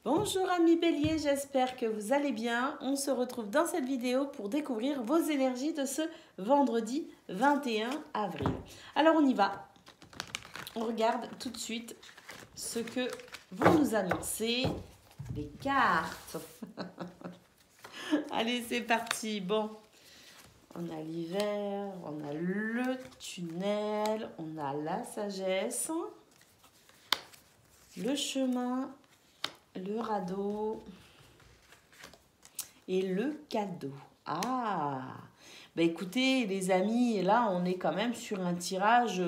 Bonjour amis Bélier, j'espère que vous allez bien. On se retrouve dans cette vidéo pour découvrir vos énergies de ce vendredi 21 avril. Alors on y va. On regarde tout de suite ce que vont nous annoncer les cartes. Allez, c'est parti. Bon, on a l'hiver, on a le tunnel, on a la sagesse, le chemin, le radeau et le cadeau. Ah, bah écoutez les amis, là on est quand même sur un tirage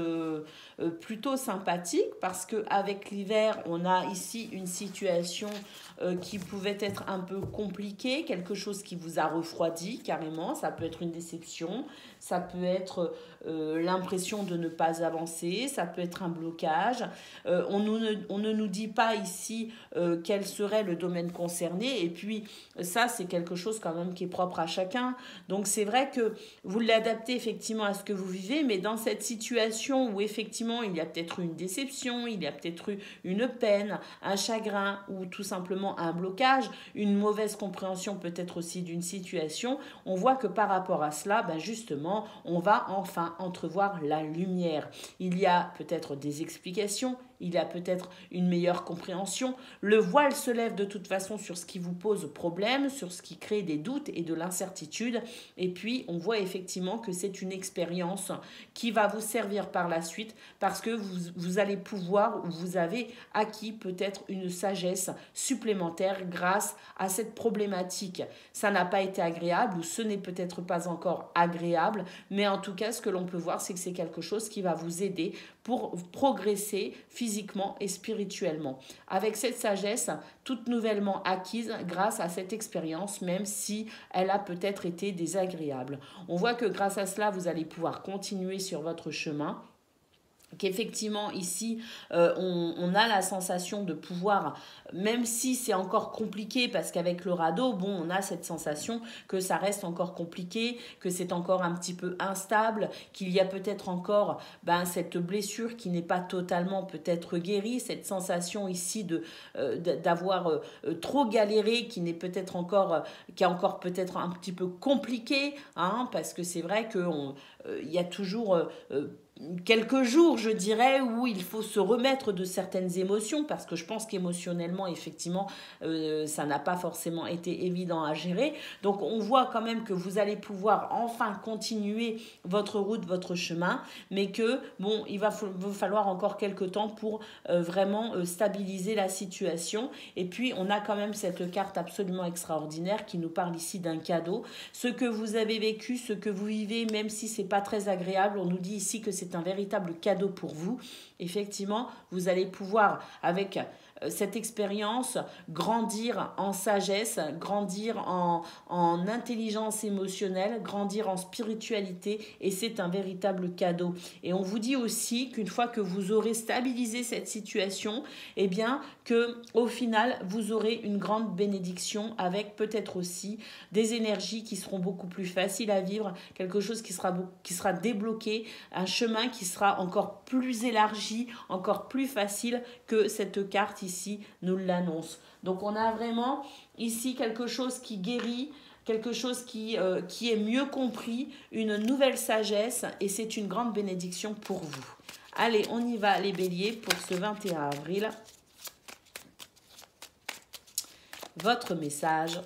plutôt sympathique parce qu'avec l'hiver, on a ici une situation qui pouvait être un peu compliquée, quelque chose qui vous a refroidi carrément, ça peut être une déception, ça peut être l'impression de ne pas avancer, ça peut être un blocage. On ne nous dit pas ici quel serait le domaine concerné et puis ça c'est quelque chose quand même qui est propre à chacun. Donc c'est vrai que vous l'adaptez effectivement à ce que vous vivez, mais dans cette situation où effectivement il y a peut-être une déception, il y a peut-être eu une peine, un chagrin ou tout simplement un blocage, une mauvaise compréhension peut-être aussi d'une situation, on voit que par rapport à cela, ben justement, on va enfin entrevoir la lumière. Il y a peut-être des explications, il y a peut-être une meilleure compréhension. Le voile se lève de toute façon sur ce qui vous pose problème, sur ce qui crée des doutes et de l'incertitude. Et puis, on voit effectivement que c'est une expérience qui va vous servir par la suite parce que vous allez pouvoir, ou vous avez acquis peut-être une sagesse supplémentaire grâce à cette problématique. Ça n'a pas été agréable ou ce n'est peut-être pas encore agréable, mais en tout cas, ce que l'on peut voir, c'est que c'est quelque chose qui va vous aider pour progresser physiquement et spirituellement. Avec cette sagesse, toute nouvellement acquise grâce à cette expérience, même si elle a peut-être été désagréable. On voit que grâce à cela, vous allez pouvoir continuer sur votre chemin. Qu'effectivement ici on a la sensation de pouvoir, même si c'est encore compliqué parce qu'avec le radeau, bon, on a cette sensation que ça reste encore compliqué, que c'est encore un petit peu instable, qu'il y a peut-être encore cette blessure qui n'est pas totalement peut-être guérie, cette sensation ici d'avoir trop galéré, qui n'est peut-être encore qui est encore peut-être un petit peu compliqué, hein, parce que c'est vrai qu'il y a toujours quelques jours, je dirais, où il faut se remettre de certaines émotions, parce que je pense qu'émotionnellement, effectivement, ça n'a pas forcément été évident à gérer. Donc, on voit quand même que vous allez pouvoir enfin continuer votre route, votre chemin, mais que, bon, il va vous falloir encore quelques temps pour vraiment stabiliser la situation. Et puis, on a quand même cette carte absolument extraordinaire qui nous parle ici d'un cadeau. Ce que vous avez vécu, ce que vous vivez, même si c'est pas très agréable, on nous dit ici que c'est un véritable cadeau pour vous. Effectivement, vous allez pouvoir, avec cette expérience, grandir en sagesse, grandir en intelligence émotionnelle, grandir en spiritualité, et c'est un véritable cadeau. Et on vous dit aussi qu'une fois que vous aurez stabilisé cette situation, eh bien que au final vous aurez une grande bénédiction avec peut-être aussi des énergies qui seront beaucoup plus faciles à vivre, quelque chose qui sera débloqué, un chemin qui sera encore plus élargi, encore plus facile que cette carte ici nous l'annonce. Donc on a vraiment ici quelque chose qui guérit, quelque chose qui est mieux compris, une nouvelle sagesse, et c'est une grande bénédiction pour vous. Allez, on y va les béliers pour ce 21 avril. Votre message.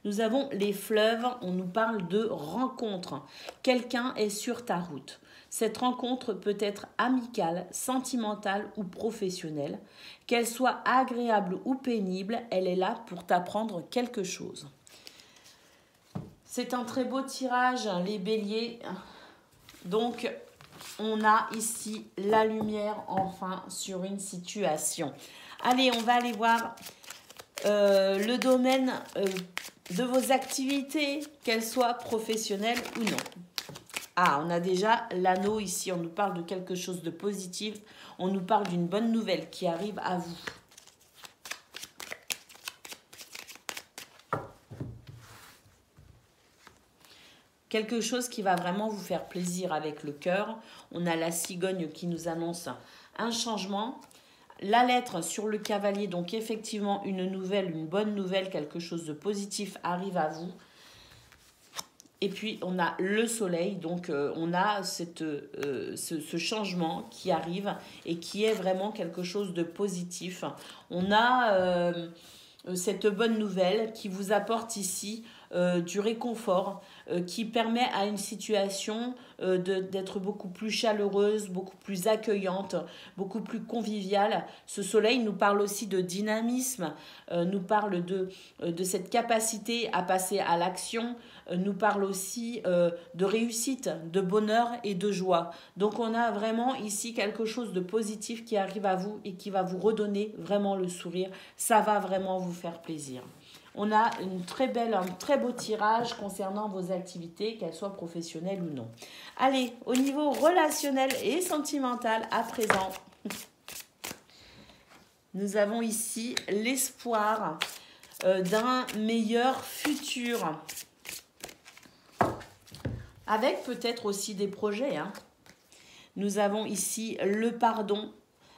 Nous avons les fleuves, on nous parle de rencontre. Quelqu'un est sur ta route. Cette rencontre peut être amicale, sentimentale ou professionnelle. Qu'elle soit agréable ou pénible, elle est là pour t'apprendre quelque chose. C'est un très beau tirage, les béliers. Donc, on a ici la lumière enfin sur une situation. Allez, on va aller voir le domaine de vos activités, qu'elles soient professionnelles ou non. Ah, on a déjà l'anneau ici, on nous parle de quelque chose de positif, on nous parle d'une bonne nouvelle qui arrive à vous. Quelque chose qui va vraiment vous faire plaisir avec le cœur. On a la cigogne qui nous annonce un changement. La lettre sur le cavalier, donc effectivement une nouvelle, une bonne nouvelle, quelque chose de positif arrive à vous. Et puis on a le soleil, donc on a ce changement qui arrive et qui est vraiment quelque chose de positif. On a cette bonne nouvelle qui vous apporte ici du réconfort, qui permet à une situation d'être beaucoup plus chaleureuse, beaucoup plus accueillante, beaucoup plus conviviale. Ce soleil nous parle aussi de dynamisme, nous parle de cette capacité à passer à l'action, nous parle aussi de réussite, de bonheur et de joie. Donc on a vraiment ici quelque chose de positif qui arrive à vous et qui va vous redonner vraiment le sourire. Ça va vraiment vous faire plaisir. On a un très beau tirage concernant vos activités, qu'elles soient professionnelles ou non. Allez, au niveau relationnel et sentimental, à présent, nous avons ici l'espoir d'un meilleur futur. Avec peut-être aussi des projets. Nous avons ici le pardon,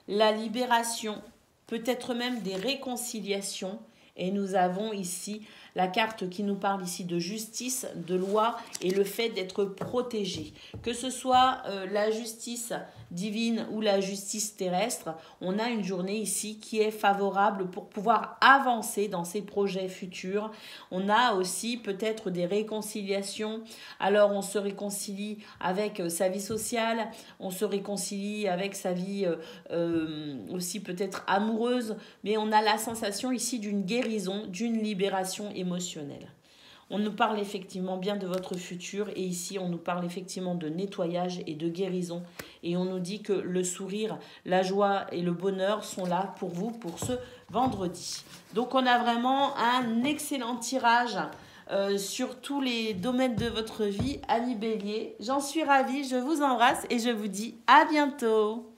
la libération, peut-être même des réconciliations. Et nous avons ici la carte qui nous parle ici de justice, de loi et le fait d'être protégé. Que ce soit la justice divine ou la justice terrestre, on a une journée ici qui est favorable pour pouvoir avancer dans ses projets futurs. On a aussi peut-être des réconciliations. Alors on se réconcilie avec sa vie sociale, on se réconcilie avec sa vie aussi peut-être amoureuse, mais on a la sensation ici d'une guérison, d'une libération émotionnelle. On nous parle effectivement bien de votre futur et ici on nous parle effectivement de nettoyage et de guérison et on nous dit que le sourire, la joie et le bonheur sont là pour vous pour ce vendredi. Donc on a vraiment un excellent tirage sur tous les domaines de votre vie, amis Bélier. J'en suis ravie, je vous embrasse et je vous dis à bientôt.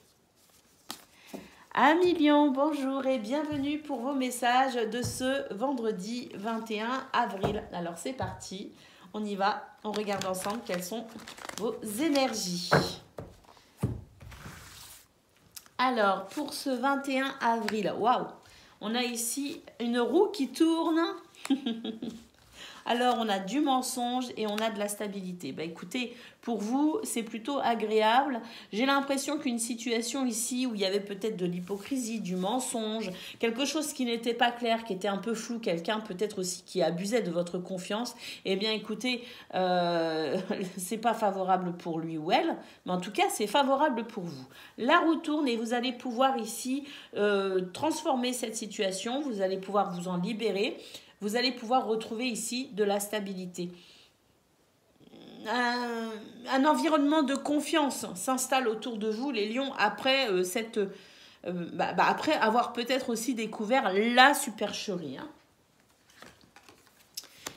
Amis Lion, bonjour et bienvenue pour vos messages de ce vendredi 21 avril. Alors c'est parti, on y va, on regarde ensemble quelles sont vos énergies. Alors pour ce 21 avril, waouh, on a ici une roue qui tourne. Alors, on a du mensonge et on a de la stabilité. Bah, écoutez, pour vous, c'est plutôt agréable. J'ai l'impression qu'une situation ici où il y avait peut-être de l'hypocrisie, du mensonge, quelque chose qui n'était pas clair, qui était un peu flou, quelqu'un peut-être aussi qui abusait de votre confiance, eh bien, écoutez, c'est pas favorable pour lui ou elle, mais en tout cas, c'est favorable pour vous. La roue tourne et vous allez pouvoir ici transformer cette situation, vous allez pouvoir vous en libérer. Vous allez pouvoir retrouver ici de la stabilité. Un environnement de confiance s'installe autour de vous, les lions, après, après avoir peut-être aussi découvert la supercherie.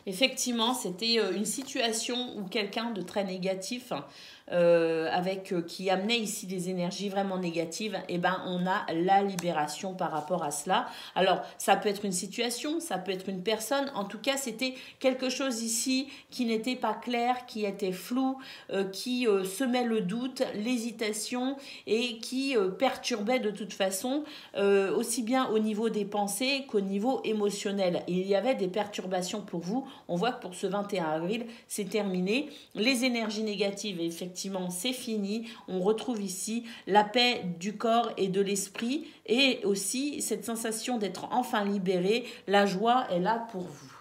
Effectivement, c'était une situation où quelqu'un de très négatif, qui amenait ici des énergies vraiment négatives, et ben on a la libération par rapport à cela. Alors, ça peut être une situation, ça peut être une personne. En tout cas, c'était quelque chose ici qui n'était pas clair, qui était flou, qui semait le doute, l'hésitation et qui perturbait de toute façon, aussi bien au niveau des pensées qu'au niveau émotionnel. Il y avait des perturbations pour vous. On voit que pour ce 21 avril, c'est terminé. Les énergies négatives, effectivement, c'est fini. On retrouve ici la paix du corps et de l'esprit et aussi cette sensation d'être enfin libéré. La joie est là pour vous.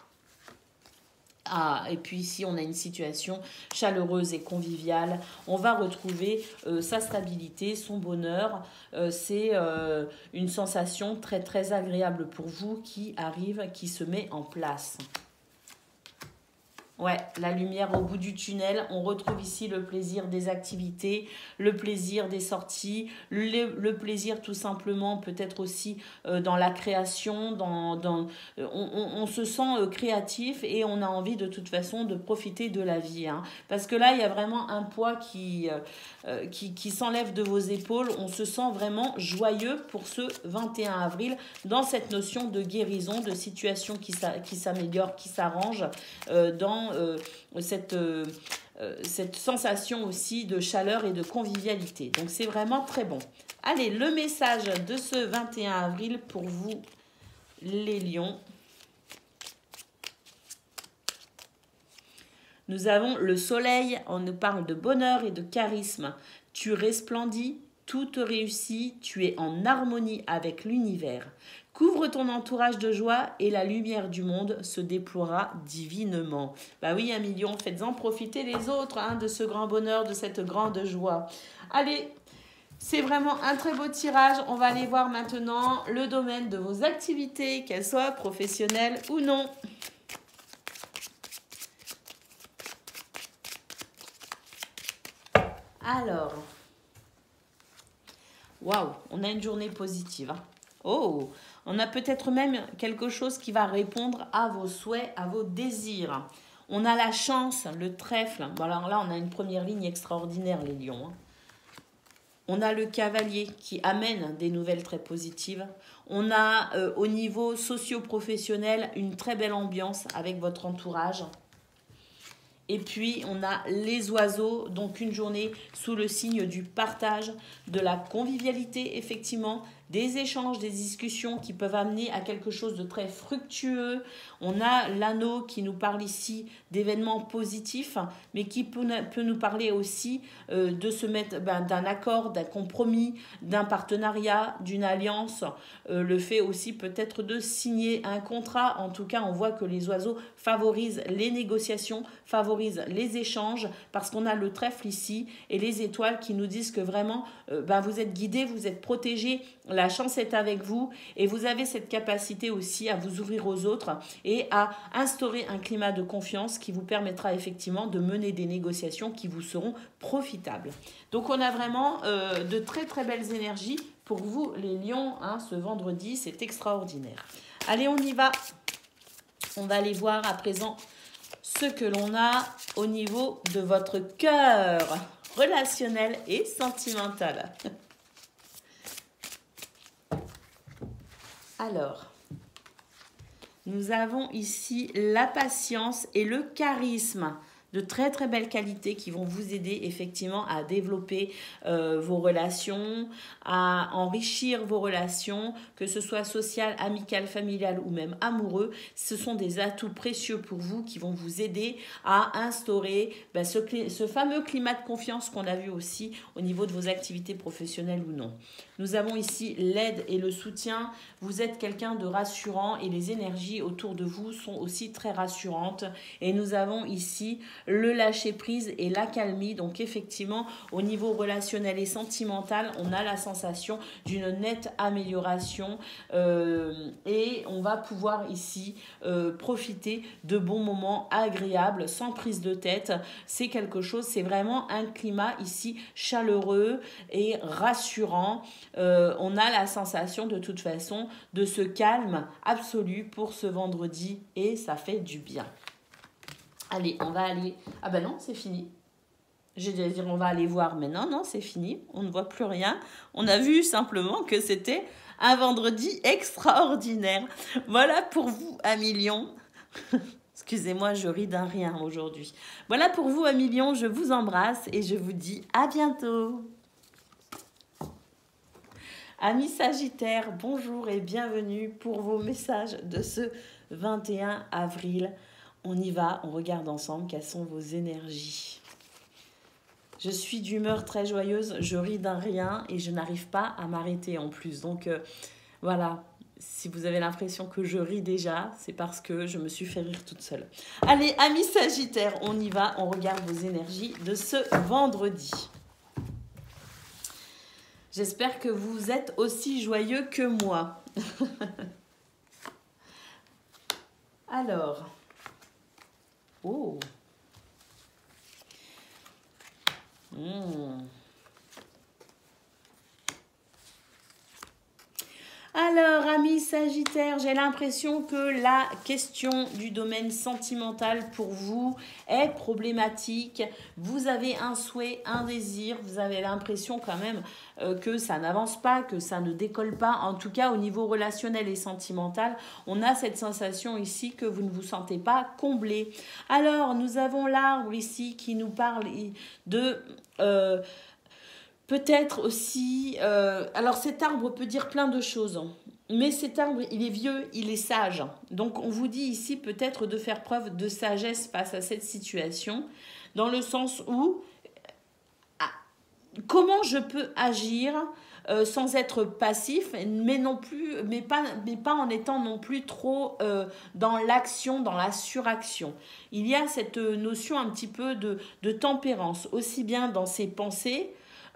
Ah, et puis ici, on a une situation chaleureuse et conviviale. On va retrouver sa stabilité, son bonheur. C'est une sensation très, très agréable pour vous qui arrive, qui se met en place. Ouais, la lumière au bout du tunnel. On retrouve ici le plaisir des activités, le plaisir des sorties, le plaisir tout simplement peut-être aussi dans la création. On se sent créatif et on a envie de toute façon de profiter de la vie. Parce que là, il y a vraiment un poids qui s'enlève de vos épaules. On se sent vraiment joyeux pour ce 21 avril dans cette notion de guérison, de situation qui s'améliore, qui s'arrange dans cette sensation aussi de chaleur et de convivialité. Donc c'est vraiment très bon. Allez, le message de ce 21 avril pour vous, les lions. Nous avons le soleil, on nous parle de bonheur et de charisme. Tu resplendis, tout te réussit, tu es en harmonie avec l'univers. Couvre ton entourage de joie et la lumière du monde se déploiera divinement. Bah oui, 1 million, faites-en profiter les autres de ce grand bonheur, de cette grande joie. Allez, c'est vraiment un très beau tirage. On va aller voir maintenant le domaine de vos activités, qu'elles soient professionnelles ou non. Alors, waouh, on a une journée positive. Oh, on a peut-être même quelque chose qui va répondre à vos souhaits, à vos désirs. On a la chance, le trèfle. Bon, alors là, on a une première ligne extraordinaire, les lions. On a le cavalier qui amène des nouvelles très positives. On a au niveau socio-professionnel une très belle ambiance avec votre entourage. Et puis, on a les oiseaux, donc une journée sous le signe du partage, de la convivialité, effectivement, des échanges, des discussions qui peuvent amener à quelque chose de très fructueux. On a l'anneau qui nous parle ici d'événements positifs, mais qui peut nous parler aussi de se mettre d'un accord, d'un compromis, d'un partenariat, d'une alliance. Le fait aussi peut-être de signer un contrat. En tout cas, on voit que les oiseaux favorisent les négociations, favorisent les échanges, parce qu'on a le trèfle ici et les étoiles qui nous disent que vraiment, vous êtes guidés, vous êtes protégés, la chance est avec vous et vous avez cette capacité aussi à vous ouvrir aux autres et à instaurer un climat de confiance qui vous permettra effectivement de mener des négociations qui vous seront profitables. Donc on a vraiment de très très belles énergies pour vous les lions ce vendredi, c'est extraordinaire. Allez, on y va. On va aller voir à présent ce que l'on a au niveau de votre cœur relationnel et sentimental. Alors, nous avons ici la patience et le charisme. De très très belles qualités qui vont vous aider effectivement à développer vos relations, à enrichir vos relations, que ce soit sociales, amicales, familiales ou même amoureux. Ce sont des atouts précieux pour vous qui vont vous aider à instaurer ce fameux climat de confiance qu'on a vu aussi au niveau de vos activités professionnelles ou non. Nous avons ici l'aide et le soutien. Vous êtes quelqu'un de rassurant et les énergies autour de vous sont aussi très rassurantes. Et nous avons ici le lâcher-prise et l'accalmie. Donc effectivement, au niveau relationnel et sentimental, on a la sensation d'une nette amélioration et on va pouvoir ici profiter de bons moments agréables, sans prise de tête. C'est quelque chose, c'est vraiment un climat ici chaleureux et rassurant. On a la sensation de toute façon de ce calme absolu pour ce vendredi et ça fait du bien. Allez, on va aller... Ah ben non, c'est fini. J'ai dû dire on va aller voir, mais non, c'est fini. On ne voit plus rien. On a vu simplement que c'était un vendredi extraordinaire. Voilà pour vous, 1 million. Excusez-moi, je ris d'un rien aujourd'hui. Voilà pour vous, 1 million. Je vous embrasse et je vous dis à bientôt. Amis Sagittaires, bonjour et bienvenue pour vos messages de ce 21 avril. On y va, on regarde ensemble quelles sont vos énergies. Je suis d'humeur très joyeuse, je ris d'un rien et je n'arrive pas à m'arrêter en plus. Donc voilà, si vous avez l'impression que je ris déjà, c'est parce que je me suis fait rire toute seule. Allez, amis Sagittaires, on y va, on regarde vos énergies de ce vendredi. J'espère que vous êtes aussi joyeux que moi. Alors, oh. Alors, amis Sagittaires, j'ai l'impression que la question du domaine sentimental pour vous est problématique. Vous avez un souhait, un désir, vous avez l'impression quand même que ça n'avance pas, que ça ne décolle pas. En tout cas, au niveau relationnel et sentimental, on a cette sensation ici que vous ne vous sentez pas comblé. Alors, nous avons l'arbre ici qui nous parle de... Peut-être aussi, alors cet arbre peut dire plein de choses, mais cet arbre, il est vieux, il est sage. Donc on vous dit ici peut-être de faire preuve de sagesse face à cette situation, dans le sens où, ah, comment je peux agir sans être passif, mais pas en étant non plus trop dans l'action, dans la suraction. Il y a cette notion un petit peu de tempérance, aussi bien dans ses pensées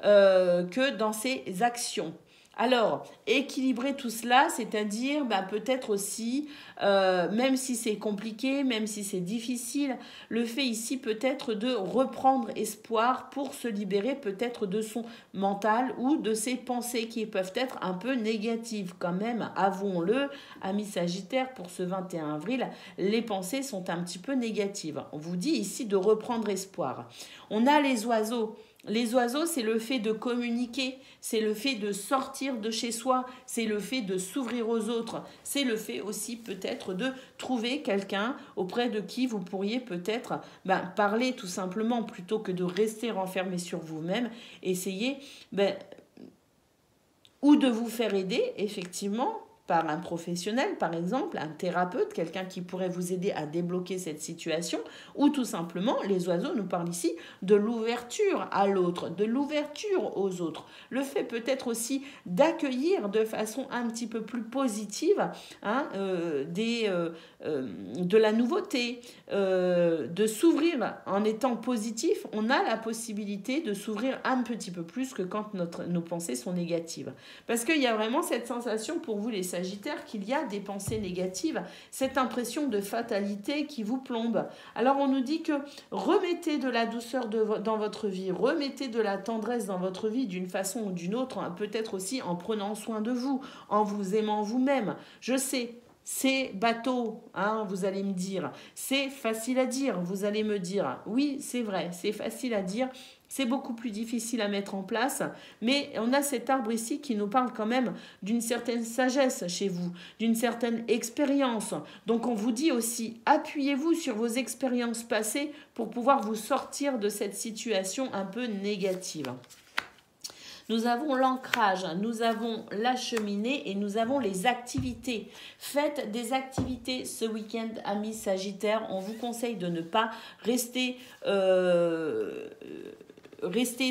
que dans ses actions. Alors, équilibrer tout cela, c'est-à-dire peut-être aussi, même si c'est compliqué, même si c'est difficile, le fait ici peut-être de reprendre espoir pour se libérer peut-être de son mental ou de ses pensées qui peuvent être un peu négatives quand même, avouons-le, amis Sagittaire, pour ce 21 avril, les pensées sont un petit peu négatives. On vous dit ici de reprendre espoir. On a les oiseaux. Les oiseaux, c'est le fait de communiquer, c'est le fait de sortir de chez soi, c'est le fait de s'ouvrir aux autres, c'est le fait aussi peut-être de trouver quelqu'un auprès de qui vous pourriez peut-être parler tout simplement plutôt que de rester renfermé sur vous-même, essayer ou de vous faire aider effectivement par un professionnel, par exemple, un thérapeute, quelqu'un qui pourrait vous aider à débloquer cette situation, ou tout simplement, les oiseaux nous parlent ici de l'ouverture à l'autre, de l'ouverture aux autres. Le fait peut-être aussi d'accueillir de façon un petit peu plus positive de la nouveauté, de s'ouvrir en étant positif. On a la possibilité de s'ouvrir un petit peu plus que quand nos pensées sont négatives. Parce qu'il y a vraiment cette sensation pour vous les Sagittaires qu'il y a des pensées négatives, cette impression de fatalité qui vous plombe. Alors on nous dit que remettez de la douceur dans votre vie, remettez de la tendresse dans votre vie d'une façon ou d'une autre, peut-être aussi en prenant soin de vous, en vous aimant vous-même. Je sais, c'est bateau, vous allez me dire. C'est facile à dire, vous allez me dire. Oui, c'est vrai, c'est facile à dire. C'est beaucoup plus difficile à mettre en place, mais on a cet arbre ici qui nous parle quand même d'une certaine sagesse chez vous, d'une certaine expérience. Donc on vous dit aussi, appuyez-vous sur vos expériences passées pour pouvoir vous sortir de cette situation un peu négative. Nous avons l'ancrage, nous avons la cheminée et nous avons les activités. Faites des activités ce week-end, amis Sagittaires. On vous conseille de ne pas rester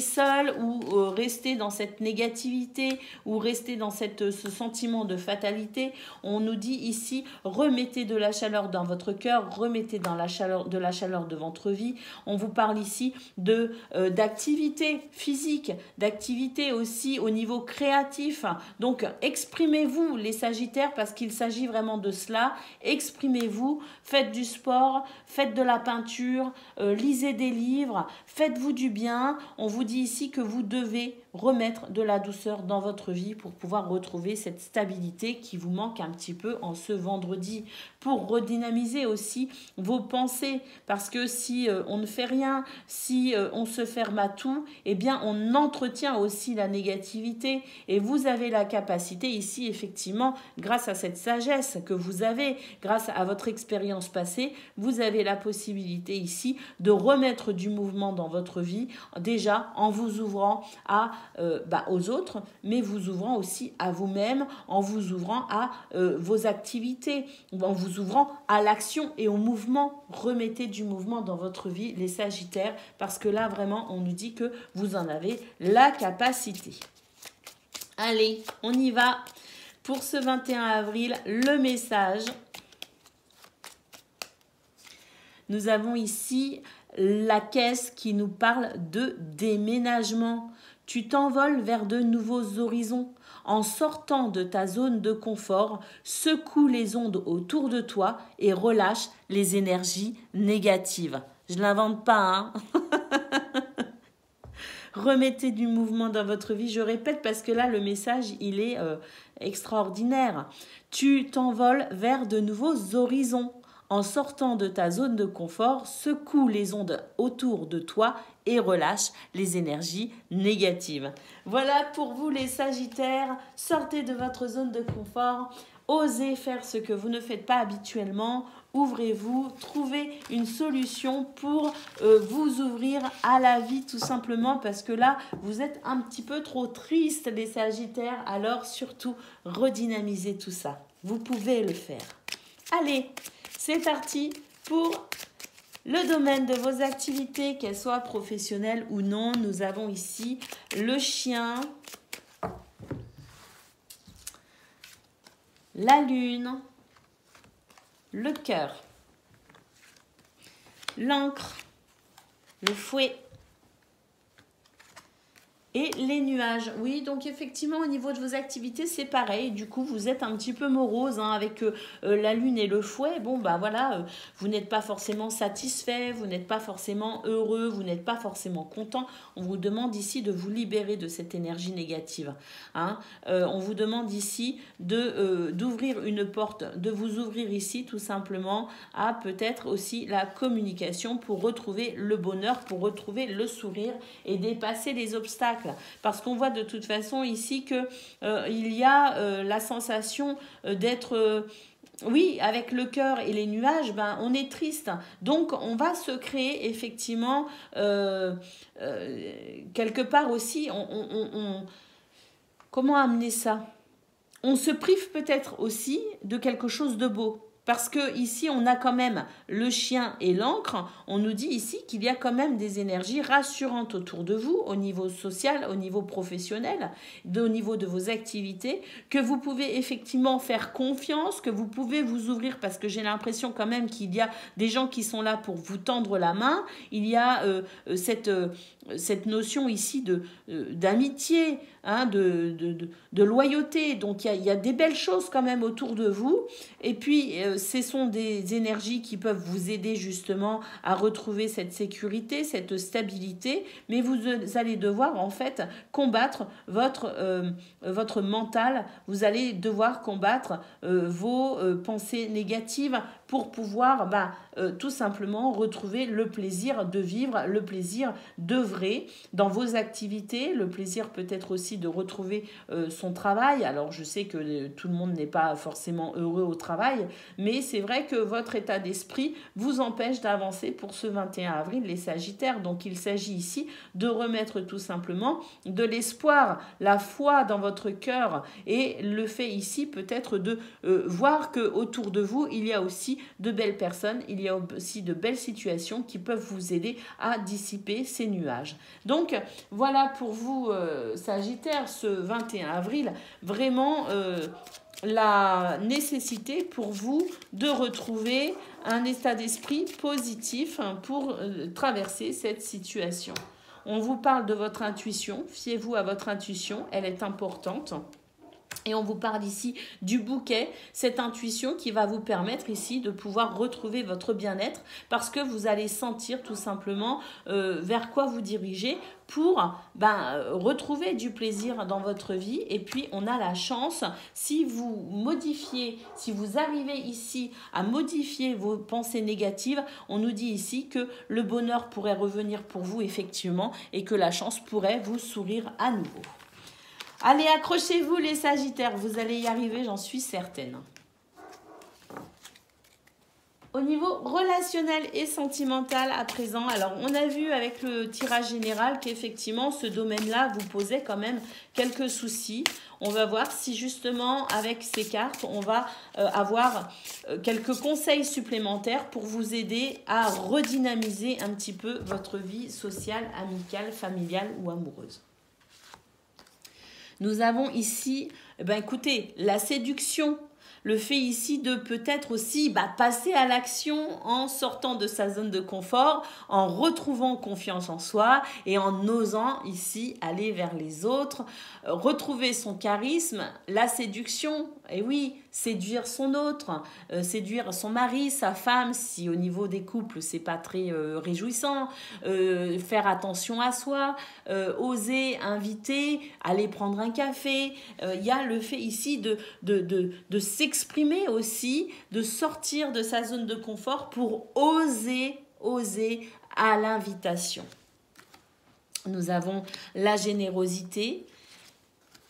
seul ou rester dans cette négativité ou rester dans ce sentiment de fatalité. On nous dit ici, remettez de la chaleur dans votre cœur, remettez de la chaleur de votre vie. On vous parle ici d'activité physique, d'activité aussi au niveau créatif. Donc, exprimez-vous les Sagittaires parce qu'il s'agit vraiment de cela. Exprimez-vous, faites du sport, faites de la peinture, lisez des livres, faites-vous du bien. On vous dit ici que vous devez remettre de la douceur dans votre vie pour pouvoir retrouver cette stabilité qui vous manque un petit peu en ce vendredi. Pour redynamiser aussi vos pensées, parce que si on ne fait rien, si on se ferme à tout, eh bien on entretient aussi la négativité. Et vous avez la capacité ici, effectivement, grâce à cette sagesse que vous avez, grâce à votre expérience passée, vous avez la possibilité ici de remettre du mouvement dans votre vie, déjà en vous ouvrant aux autres, mais vous ouvrant aussi à vous-même, en vous ouvrant à vos activités, en vous ouvrant à l'action et au mouvement. Remettez du mouvement dans votre vie, les Sagittaires, parce que là, vraiment, on nous dit que vous en avez la capacité. Allez, on y va. Pour ce 21 avril, le message. Nous avons ici la caisse qui nous parle de déménagement. Tu t'envoles vers de nouveaux horizons. En sortant de ta zone de confort, secoue les ondes autour de toi et relâche les énergies négatives. Je ne l'invente pas, Remettez du mouvement dans votre vie. Je répète parce que là, le message, il est extraordinaire. Tu t'envoles vers de nouveaux horizons. En sortant de ta zone de confort, secoue les ondes autour de toi et relâche les énergies négatives. Voilà pour vous les Sagittaires, sortez de votre zone de confort, osez faire ce que vous ne faites pas habituellement, ouvrez-vous, trouvez une solution pour vous ouvrir à la vie tout simplement parce que là, vous êtes un petit peu trop triste les Sagittaires, alors surtout redynamisez tout ça. Vous pouvez le faire. Allez, c'est parti pour le domaine de vos activités, qu'elles soient professionnelles ou non. Nous avons ici le chien, la lune, le cœur, l'encre, le fouet et les nuages. Oui, donc effectivement, au niveau de vos activités, c'est pareil. Du coup, vous êtes un petit peu morose hein, avec la lune et le fouet. Bon, bah voilà, vous n'êtes pas forcément satisfait, vous n'êtes pas forcément heureux, vous n'êtes pas forcément content. On vous demande ici de vous libérer de cette énergie négative. Hein. On vous demande ici d'ouvrir une porte, de vous ouvrir ici tout simplement à peut-être aussi la communication pour retrouver le bonheur, pour retrouver le sourire et dépasser les obstacles. Parce qu'on voit de toute façon ici que il y a la sensation d'être... oui, avec le cœur et les nuages, ben, on est triste. Donc, on va se créer effectivement quelque part aussi... comment amener ça? On se prive peut-être aussi de quelque chose de beau. Parce que ici, on a quand même le chien et l'encre. On nous dit ici qu'il y a quand même des énergies rassurantes autour de vous, au niveau social, au niveau professionnel, au niveau de vos activités, que vous pouvez effectivement faire confiance, que vous pouvez vous ouvrir, parce que j'ai l'impression quand même qu'il y a des gens qui sont là pour vous tendre la main. Il y a cette notion ici d'amitié, hein, de loyauté. Donc, il y a des belles choses quand même autour de vous. Et puis, ce sont des énergies qui peuvent vous aider justement à retrouver cette sécurité, cette stabilité, mais vous allez devoir en fait combattre votre mental, vous allez devoir combattre vos pensées négatives pour pouvoir tout simplement retrouver le plaisir de vivre, le plaisir d'œuvrer dans vos activités, le plaisir peut-être aussi de retrouver son travail. Alors je sais que tout le monde n'est pas forcément heureux au travail, mais c'est vrai que votre état d'esprit vous empêche d'avancer pour ce 21 avril, les Sagittaires. Donc il s'agit ici de remettre tout simplement de l'espoir, la foi dans votre cœur et le fait ici peut-être de voir que autour de vous, il y a aussi de belles personnes, il y a aussi de belles situations qui peuvent vous aider à dissiper ces nuages. Donc voilà pour vous, Sagittaire, ce 21 avril, vraiment... la nécessité pour vous de retrouver un état d'esprit positif pour traverser cette situation. On vous parle de votre intuition, fiez-vous à votre intuition, elle est importante. Et on vous parle ici du bouquet, cette intuition qui va vous permettre ici de pouvoir retrouver votre bien-être parce que vous allez sentir tout simplement vers quoi vous diriger pour retrouver du plaisir dans votre vie. Et puis on a la chance, si vous modifiez, si vous arrivez ici à modifier vos pensées négatives, on nous dit ici que le bonheur pourrait revenir pour vous effectivement et que la chance pourrait vous sourire à nouveau. Allez, accrochez-vous les Sagittaires, vous allez y arriver, j'en suis certaine. Au niveau relationnel et sentimental à présent, alors on a vu avec le tirage général qu'effectivement ce domaine-là vous posait quand même quelques soucis. On va voir si justement avec ces cartes, on va avoir quelques conseils supplémentaires pour vous aider à redynamiser un petit peu votre vie sociale, amicale, familiale ou amoureuse. Nous avons ici, écoutez, la séduction, le fait ici de peut-être aussi passer à l'action en sortant de sa zone de confort, en retrouvant confiance en soi et en osant ici aller vers les autres, retrouver son charisme, la séduction, et oui, séduire son autre, séduire son mari, sa femme, si au niveau des couples c'est pas très réjouissant, faire attention à soi, oser inviter, aller prendre un café, il y a le fait ici de s'exprimer aussi, de sortir de sa zone de confort pour oser à l'invitation. Nous avons la générosité.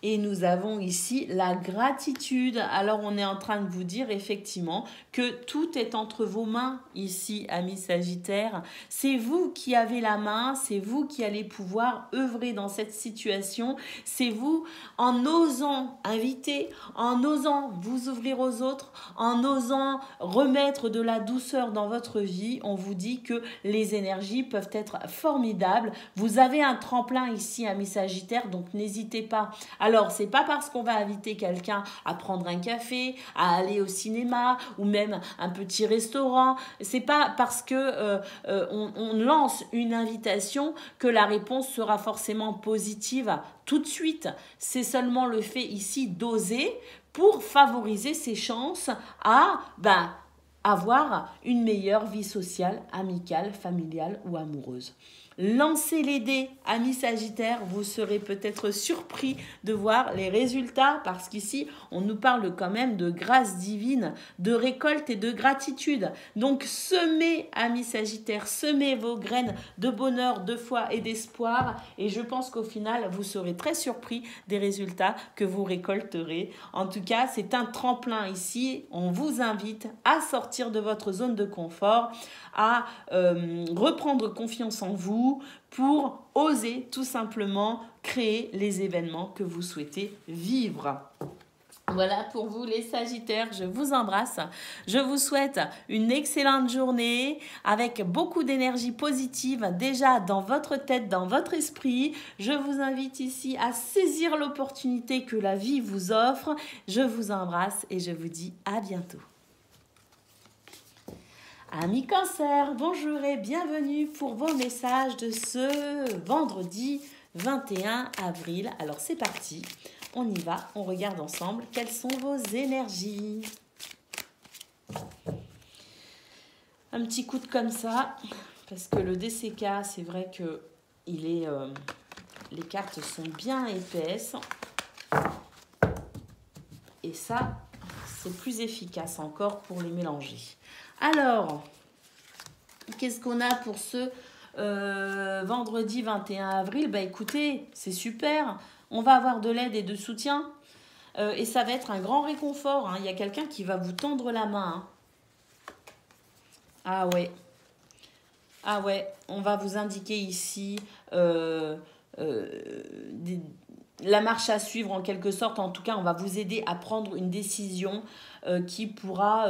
Et nous avons ici la gratitude. Alors, on est en train de vous dire effectivement que tout est entre vos mains ici, amis Sagittaires. C'est vous qui avez la main, c'est vous qui allez pouvoir œuvrer dans cette situation. C'est vous, en osant inviter, en osant vous ouvrir aux autres, en osant remettre de la douceur dans votre vie. On vous dit que les énergies peuvent être formidables. Vous avez un tremplin ici, amis Sagittaires, donc n'hésitez pas. Alors, c'est pas parce qu'on va inviter quelqu'un à prendre un café, à aller au cinéma ou même un petit restaurant. C'est pas parce que on lance une invitation que la réponse sera forcément positive tout de suite. C'est seulement le fait ici d'oser pour favoriser ses chances à avoir une meilleure vie sociale, amicale, familiale ou amoureuse. Lancez les dés, amis Sagittaires, vous serez peut-être surpris de voir les résultats parce qu'ici, on nous parle quand même de grâce divine, de récolte et de gratitude. Donc, semez, amis Sagittaires, semez vos graines de bonheur, de foi et d'espoir et je pense qu'au final, vous serez très surpris des résultats que vous récolterez. En tout cas, c'est un tremplin ici. On vous invite à sortir de votre zone de confort, à reprendre confiance en vous, pour oser tout simplement créer les événements que vous souhaitez vivre. Voilà pour vous les Sagittaires, je vous embrasse. Je vous souhaite une excellente journée avec beaucoup d'énergie positive déjà dans votre tête, dans votre esprit. Je vous invite ici à saisir l'opportunité que la vie vous offre. Je vous embrasse et je vous dis à bientôt. Amis Cancer, bonjour et bienvenue pour vos messages de ce vendredi 21 avril. Alors c'est parti, on y va, on regarde ensemble quelles sont vos énergies. Un petit coup de comme ça, parce que le DCK, c'est vrai que les cartes sont bien épaisses. Et ça, c'est plus efficace encore pour les mélanger. Alors, qu'est-ce qu'on a pour ce vendredi 21 avril? Bah écoutez, c'est super. On va avoir de l'aide et de soutien. Et ça va être un grand réconfort. Hein. Il y a quelqu'un qui va vous tendre la main. Hein. Ah ouais. Ah ouais, on va vous indiquer ici la marche à suivre en quelque sorte. En tout cas, on va vous aider à prendre une décision qui pourra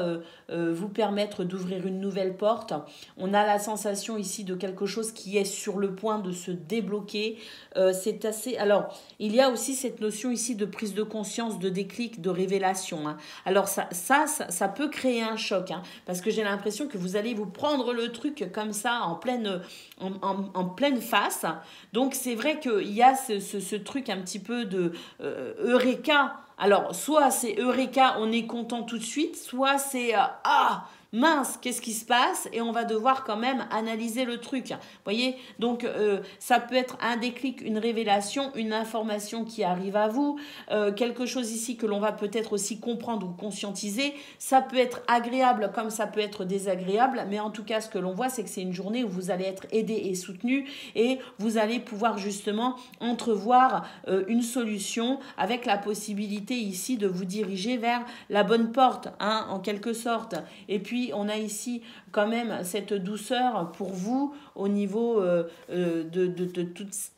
vous permettre d'ouvrir une nouvelle porte. On a la sensation ici de quelque chose qui est sur le point de se débloquer. C'est assez... Alors, il y a aussi cette notion ici de prise de conscience, de déclic, de révélation. Hein. Alors, ça peut créer un choc, hein, parce que j'ai l'impression que vous allez vous prendre le truc comme ça en pleine face. Donc, c'est vrai qu'il y a ce truc un petit peu de eureka. Alors, soit c'est eureka, on est content tout de suite, soit c'est ah mince, qu'est-ce qui se passe? Et on va devoir quand même analyser le truc. Vous voyez? Donc, ça peut être un déclic, une révélation, une information qui arrive à vous, quelque chose ici que l'on va peut-être aussi comprendre ou conscientiser. Ça peut être agréable comme ça peut être désagréable, mais en tout cas, ce que l'on voit, c'est que c'est une journée où vous allez être aidé et soutenu et vous allez pouvoir justement entrevoir une solution avec la possibilité ici de vous diriger vers la bonne porte, hein, en quelque sorte. Et puis, on a ici quand même cette douceur pour vous au niveau de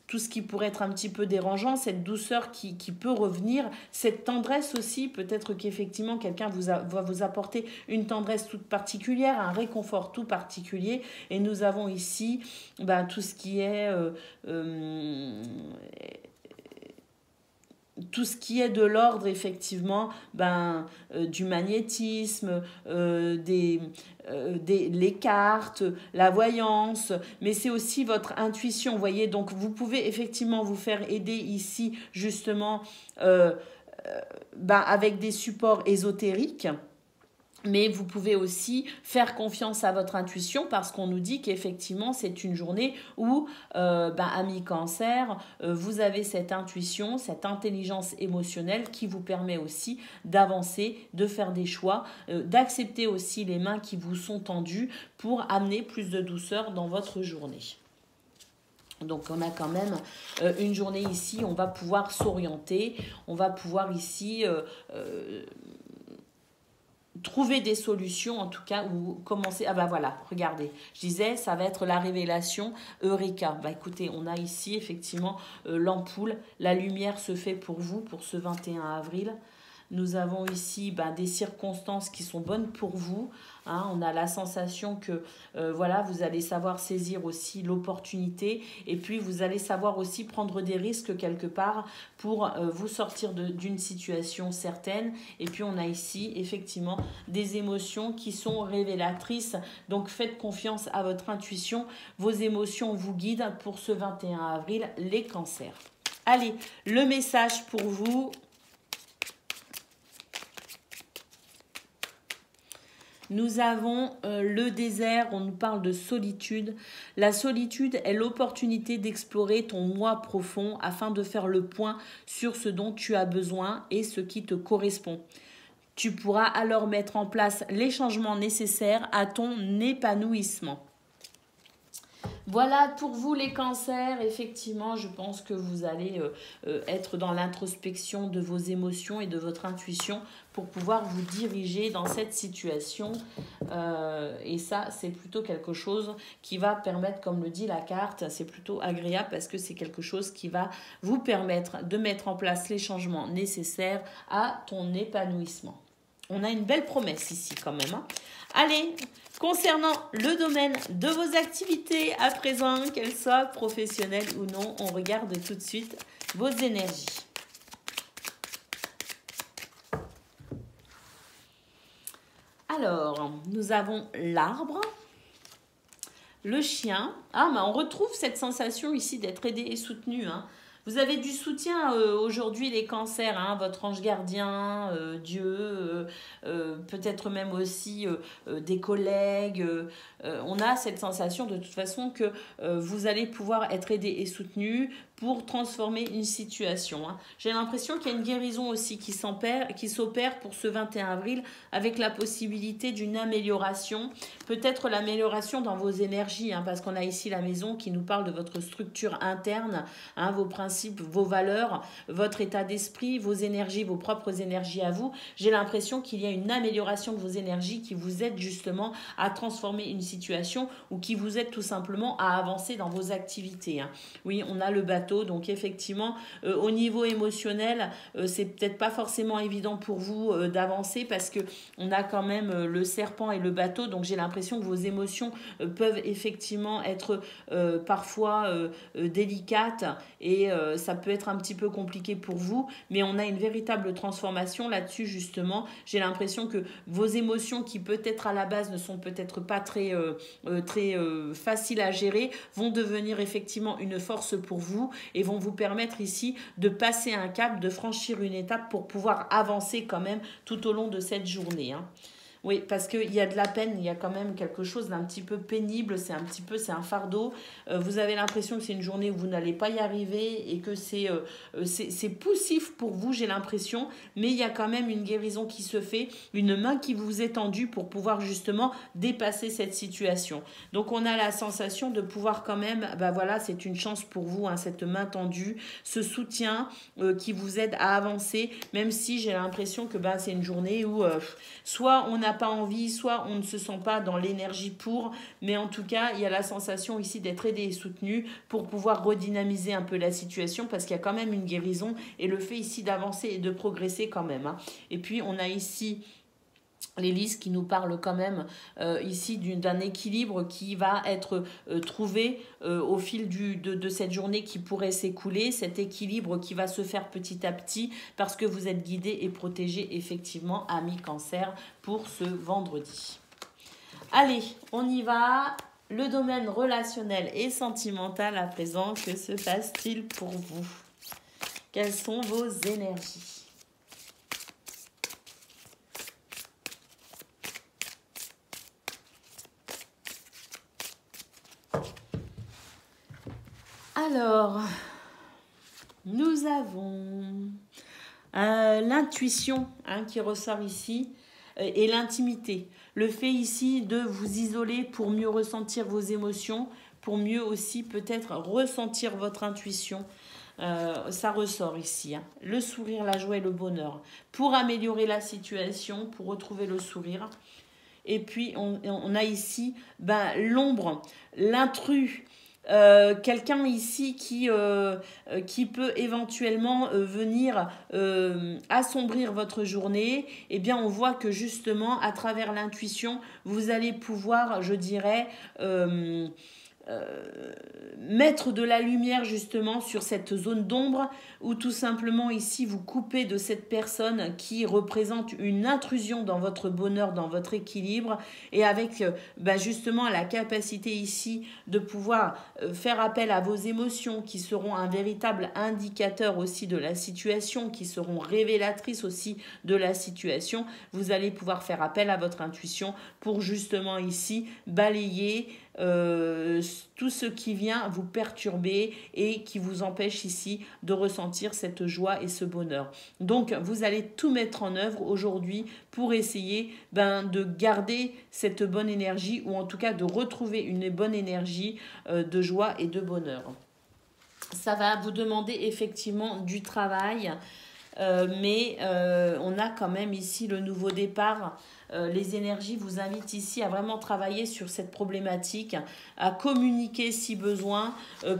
tout ce qui pourrait être un petit peu dérangeant, cette douceur qui peut revenir, cette tendresse aussi, peut-être qu'effectivement quelqu'un va vous apporter une tendresse toute particulière, un réconfort tout particulier. Et nous avons ici tout ce qui est... tout ce qui est de l'ordre effectivement du magnétisme, les cartes, la voyance, mais c'est aussi votre intuition, vous voyez. Donc vous pouvez effectivement vous faire aider ici justement avec des supports ésotériques. Mais vous pouvez aussi faire confiance à votre intuition parce qu'on nous dit qu'effectivement, c'est une journée où, amis Cancer, vous avez cette intuition, cette intelligence émotionnelle qui vous permet aussi d'avancer, de faire des choix, d'accepter aussi les mains qui vous sont tendues pour amener plus de douceur dans votre journée. Donc on a quand même une journée ici, on va pouvoir s'orienter, on va pouvoir ici trouver des solutions en tout cas, ou commencer. Ah bah voilà, regardez, je disais ça va être la révélation Eureka. Bah écoutez, on a ici effectivement l'ampoule, la lumière se fait pour vous pour ce 21 avril. Nous avons ici des circonstances qui sont bonnes pour vous. Hein. On a la sensation que voilà, vous allez savoir saisir aussi l'opportunité et puis vous allez savoir aussi prendre des risques quelque part pour vous sortir d'une situation certaine. Et puis on a ici effectivement des émotions qui sont révélatrices. Donc faites confiance à votre intuition. Vos émotions vous guident pour ce 21 avril, les cancers. Allez, le message pour vous. Nous avons le désert, on nous parle de solitude. La solitude est l'opportunité d'explorer ton moi profond afin de faire le point sur ce dont tu as besoin et ce qui te correspond. Tu pourras alors mettre en place les changements nécessaires à ton épanouissement. Voilà pour vous les cancers, effectivement je pense que vous allez être dans l'introspection de vos émotions et de votre intuition pour pouvoir vous diriger dans cette situation et ça c'est plutôt quelque chose qui va permettre, comme le dit la carte, c'est plutôt agréable parce que c'est quelque chose qui va vous permettre de mettre en place les changements nécessaires à ton épanouissement. On a une belle promesse ici quand même. Hein. Allez, concernant le domaine de vos activités à présent, qu'elles soient professionnelles ou non, on regarde tout de suite vos énergies. Alors, nous avons l'arbre, le chien. Ah, mais on retrouve cette sensation ici d'être aidé et soutenu, hein. Vous avez du soutien aujourd'hui les cancers, hein, votre ange gardien, Dieu, peut-être même aussi des collègues. On a cette sensation de toute façon que vous allez pouvoir être aidé et soutenu pour transformer une situation. Hein. J'ai l'impression qu'il y a une guérison aussi qui s'opère pour ce 21 avril avec la possibilité d'une amélioration, peut-être l'amélioration dans vos énergies, hein, parce qu'on a ici la maison qui nous parle de votre structure interne, hein, vos principes, vos valeurs, votre état d'esprit, vos énergies, vos propres énergies à vous. J'ai l'impression qu'il y a une amélioration de vos énergies qui vous aide justement à transformer une situation ou qui vous aide tout simplement à avancer dans vos activités. Hein. Oui, on a le bateau, donc effectivement, au niveau émotionnel, c'est peut-être pas forcément évident pour vous d'avancer parce que on a quand même le serpent et le bateau, donc j'ai l'impression que vos émotions peuvent effectivement être parfois délicates et ça peut être un petit peu compliqué pour vous, mais on a une véritable transformation là-dessus justement. J'ai l'impression que vos émotions qui peut-être à la base ne sont peut-être pas très faciles à gérer vont devenir effectivement une force pour vous et vont vous permettre ici de passer un cap, de franchir une étape pour pouvoir avancer quand même tout au long de cette journée. Hein. Oui, parce qu'il y a de la peine, il y a quand même quelque chose d'un petit peu pénible, c'est un fardeau. Vous avez l'impression que c'est une journée où vous n'allez pas y arriver et que c'est poussif pour vous, j'ai l'impression. Mais il y a quand même une guérison qui se fait, une main qui vous est tendue pour pouvoir justement dépasser cette situation. Donc on a la sensation de pouvoir quand même, voilà, c'est une chance pour vous, hein, cette main tendue, ce soutien qui vous aide à avancer, même si j'ai l'impression que c'est une journée où soit on n'a pas envie, soit on ne se sent pas dans l'énergie pour, mais en tout cas, il y a la sensation ici d'être aidé et soutenu pour pouvoir redynamiser un peu la situation parce qu'il y a quand même une guérison et le fait ici d'avancer et de progresser quand même. Hein. Et puis, on a ici l'hélice qui nous parle quand même ici d'un équilibre qui va être trouvé au fil de cette journée qui pourrait s'écouler, cet équilibre qui va se faire petit à petit parce que vous êtes guidé et protégé effectivement, amis cancer, pour ce vendredi. Allez, on y va. Le domaine relationnel et sentimental à présent, que se passe-t-il pour vous? Quelles sont vos énergies? Alors, nous avons l'intuition qui ressort ici et l'intimité. Le fait ici de vous isoler pour mieux ressentir vos émotions, pour mieux aussi peut-être ressentir votre intuition. Ça ressort ici, hein. Le sourire, la joie et le bonheur. Pour améliorer la situation, pour retrouver le sourire. Et puis, on a ici l'ombre, l'intrus. Quelqu'un ici qui peut éventuellement venir assombrir votre journée. Eh bien, on voit que justement, à travers l'intuition, vous allez pouvoir, je dirais, mettre de la lumière justement sur cette zone d'ombre, ou tout simplement ici vous couper de cette personne qui représente une intrusion dans votre bonheur, dans votre équilibre, et avec justement la capacité ici de pouvoir faire appel à vos émotions qui seront un véritable indicateur aussi de la situation, qui seront révélatrices aussi de la situation. Vous allez pouvoir faire appel à votre intuition pour justement ici balayer tout ce qui vient vous perturber et qui vous empêche ici de ressentir cette joie et ce bonheur. Donc vous allez tout mettre en œuvre aujourd'hui pour essayer de garder cette bonne énergie, ou en tout cas de retrouver une bonne énergie de joie et de bonheur. Ça va vous demander effectivement du travail, mais on a quand même ici le nouveau départ. Les énergies vous invitent ici à vraiment travailler sur cette problématique, à communiquer si besoin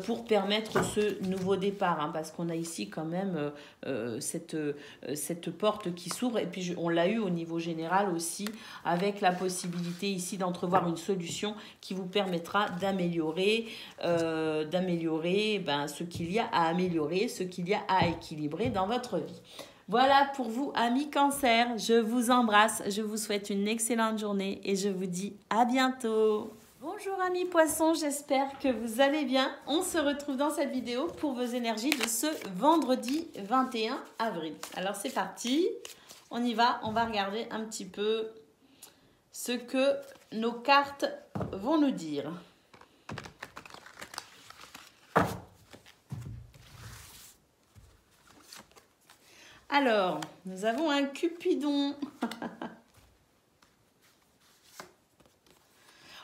pour permettre ce nouveau départ, hein, parce qu'on a ici quand même cette porte qui s'ouvre, et puis on l'a eu au niveau général aussi, avec la possibilité ici d'entrevoir une solution qui vous permettra d'améliorer ce qu'il y a à améliorer, ce qu'il y a à équilibrer dans votre vie. Voilà pour vous, amis Cancer. Je vous embrasse, je vous souhaite une excellente journée et je vous dis à bientôt. Bonjour amis Poissons, j'espère que vous allez bien. On se retrouve dans cette vidéo pour vos énergies de ce vendredi 21 avril. Alors c'est parti, on y va, on va regarder un petit peu ce que nos cartes vont nous dire. Alors, nous avons un Cupidon.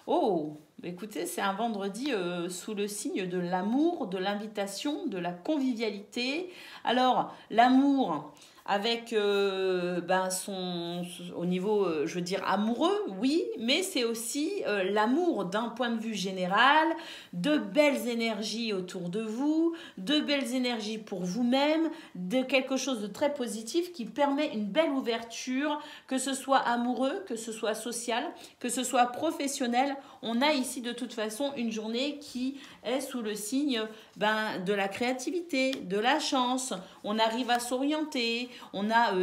Oh, écoutez, c'est un vendredi sous le signe de l'amour, de l'invitation, de la convivialité. Alors, l'amour avec au niveau, je veux dire, amoureux, oui, mais c'est aussi l'amour d'un point de vue général, de belles énergies autour de vous, de belles énergies pour vous-même, de quelque chose de très positif qui permet une belle ouverture, que ce soit amoureux, que ce soit social, que ce soit professionnel. On a ici de toute façon une journée qui est sous le signe de la créativité, de la chance. On arrive à s'orienter, on a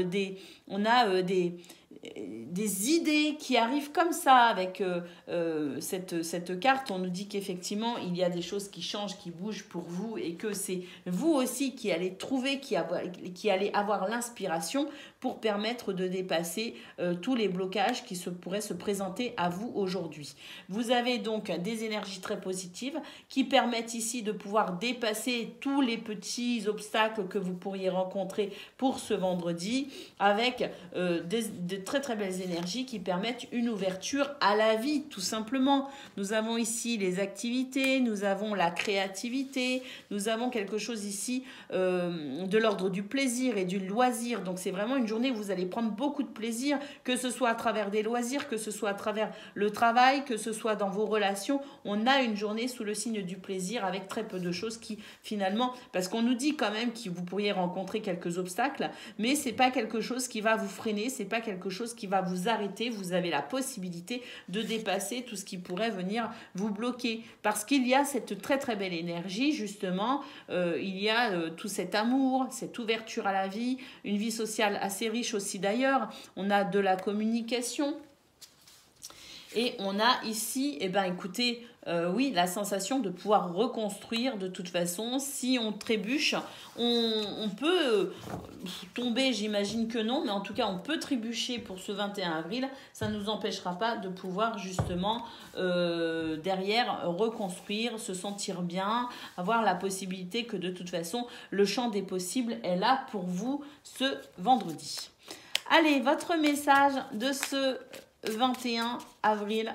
des idées qui arrivent comme ça avec cette carte. On nous dit qu'effectivement il y a des choses qui changent, qui bougent pour vous, et que c'est vous aussi qui allez trouver, qui allez avoir l'inspiration pour permettre de dépasser tous les blocages qui pourraient se présenter à vous aujourd'hui. Vous avez donc des énergies très positives qui permettent ici de pouvoir dépasser tous les petits obstacles que vous pourriez rencontrer pour ce vendredi, avec de très très belles énergies qui permettent une ouverture à la vie, tout simplement. Nous avons ici les activités, nous avons la créativité, nous avons quelque chose ici de l'ordre du plaisir et du loisir. Donc c'est vraiment une journée où vous allez prendre beaucoup de plaisir, que ce soit à travers des loisirs, que ce soit à travers le travail, que ce soit dans vos relations. On a une journée sous le signe du plaisir, avec très peu de choses qui finalement, parce qu'on nous dit quand même que vous pourriez rencontrer quelques obstacles, mais c'est pas quelque chose qui va vous freiner, c'est pas quelque chose qui va vous arrêter. Vous avez la possibilité de dépasser tout ce qui pourrait venir vous bloquer, parce qu'il y a cette très très belle énergie justement, il y a tout cet amour, cette ouverture à la vie, une vie sociale assez riche aussi d'ailleurs. On a de la communication. Et on a ici, écoutez, oui, la sensation de pouvoir reconstruire de toute façon. Si on trébuche, on peut tomber, j'imagine que non, mais en tout cas, on peut trébucher pour ce 21 avril. Ça ne nous empêchera pas de pouvoir justement, derrière, reconstruire, se sentir bien, avoir la possibilité que de toute façon, le champ des possibles est là pour vous ce vendredi. Allez, votre message de ce 21 avril.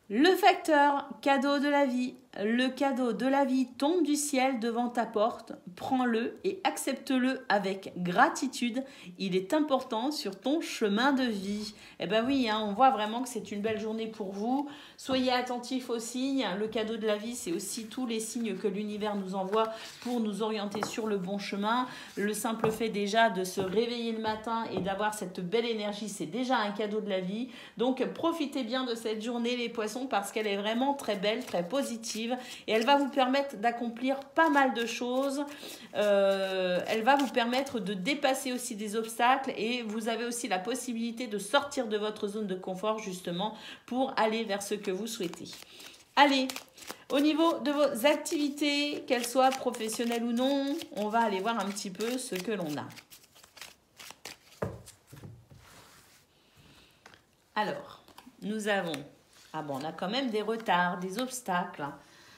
Le facteur cadeau de la vie. Le cadeau de la vie tombe du ciel devant ta porte. Prends-le et accepte-le avec gratitude. Il est important sur ton chemin de vie. Eh bien oui, hein, on voit vraiment que c'est une belle journée pour vous. Soyez attentifs aux signes. Le cadeau de la vie, c'est aussi tous les signes que l'univers nous envoie pour nous orienter sur le bon chemin. Le simple fait déjà de se réveiller le matin et d'avoir cette belle énergie, c'est déjà un cadeau de la vie. Donc profitez bien de cette journée les poissons parce qu'elle est vraiment très belle, très positive et elle va vous permettre d'accomplir pas mal de choses. Elle va vous permettre de dépasser aussi des obstacles et vous avez aussi la possibilité de sortir de votre zone de confort justement pour aller vers ce que vous souhaitez. Allez, au niveau de vos activités, qu'elles soient professionnelles ou non, on va aller voir un petit peu ce que l'on a. Alors, nous avons, on a quand même des retards, des obstacles,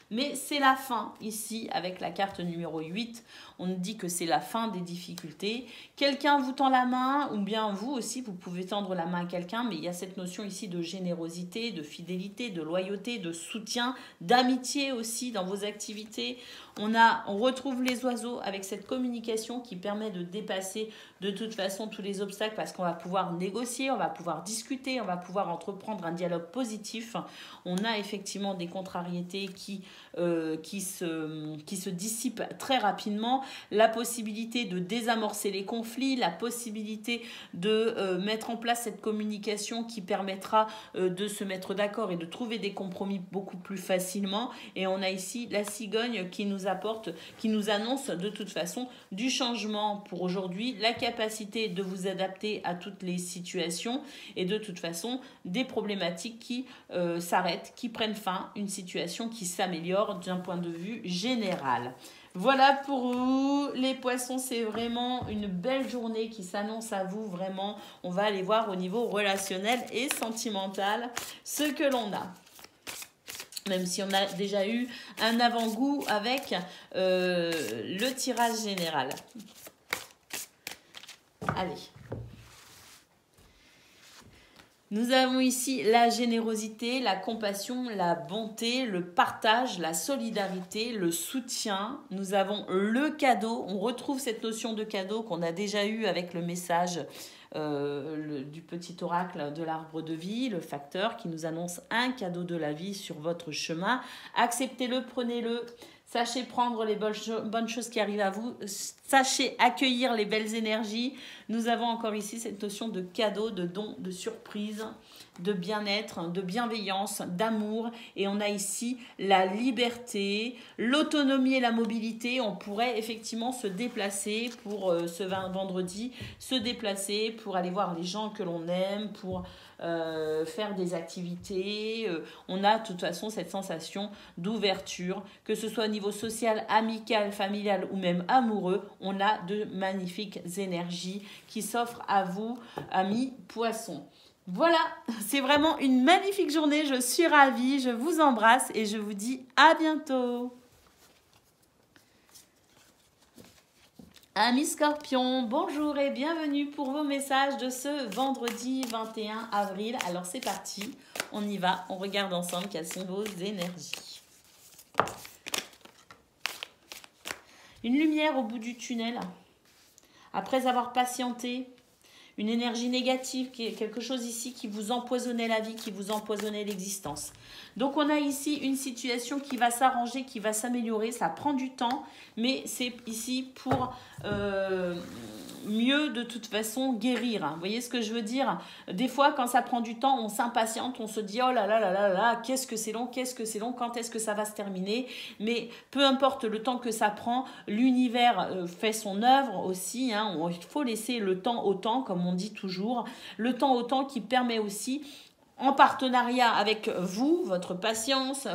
mais c'est la fin ici avec la carte numéro 8. On nous dit que c'est la fin des difficultés. Quelqu'un vous tend la main ou bien vous aussi, vous pouvez tendre la main à quelqu'un, mais il y a cette notion ici de générosité, de fidélité, de loyauté, de soutien, d'amitié aussi dans vos activités. On retrouve les oiseaux avec cette communication qui permet de dépasser de toute façon tous les obstacles parce qu'on va pouvoir négocier, on va pouvoir discuter, on va pouvoir entreprendre un dialogue positif. On a effectivement des contrariétés qui se dissipent très rapidement. La possibilité de désamorcer les conflits, la possibilité de mettre en place cette communication qui permettra de se mettre d'accord et de trouver des compromis beaucoup plus facilement. Et on a ici la cigogne qui nous annonce de toute façon du changement pour aujourd'hui, la capacité de vous adapter à toutes les situations et de toute façon des problématiques qui s'arrêtent, qui prennent fin, une situation qui s'améliore d'un point de vue général. Voilà pour vous les poissons, c'est vraiment une belle journée qui s'annonce à vous vraiment. On va aller voir au niveau relationnel et sentimental ce que l'on a. Même si on a déjà eu un avant-goût avec le tirage général. Allez. Nous avons ici la générosité, la compassion, la bonté, le partage, la solidarité, le soutien. Nous avons le cadeau. On retrouve cette notion de cadeau qu'on a déjà eu avec le message du petit oracle de l'arbre de vie, le facteur qui nous annonce un cadeau de la vie sur votre chemin. Acceptez-le, prenez-le. Sachez prendre les bonnes choses qui arrivent à vous. Sachez accueillir les belles énergies. Nous avons encore ici cette notion de cadeau, de don, de surprise, de bien-être, de bienveillance, d'amour. Et on a ici la liberté, l'autonomie et la mobilité. On pourrait effectivement se déplacer pour ce vendredi, se déplacer pour aller voir les gens que l'on aime, pour faire des activités. On a de toute façon cette sensation d'ouverture, que ce soit au niveau social, amical, familial ou même amoureux. On a de magnifiques énergies qui s'offrent à vous, amis poissons. Voilà, c'est vraiment une magnifique journée. Je suis ravie, je vous embrasse et je vous dis à bientôt. Amis Scorpions, bonjour et bienvenue pour vos messages de ce vendredi 21 avril. Alors c'est parti, on y va, on regarde ensemble quelles sont vos énergies. Une lumière au bout du tunnel. Après avoir patienté, une énergie négative, quelque chose ici qui vous empoisonnait la vie, qui vous empoisonnait l'existence. Donc on a ici une situation qui va s'arranger, qui va s'améliorer, ça prend du temps, mais c'est ici pour mieux de toute façon guérir. Vous voyez ce que je veux dire? Des fois quand ça prend du temps, on s'impatiente, on se dit oh là là là là là, qu'est-ce que c'est long, quand est-ce que ça va se terminer? Mais peu importe le temps que ça prend, l'univers fait son œuvre aussi, hein. Il faut laisser le temps au temps, comme on dit toujours, le temps au temps qui permet aussi, en partenariat avec vous, votre patience,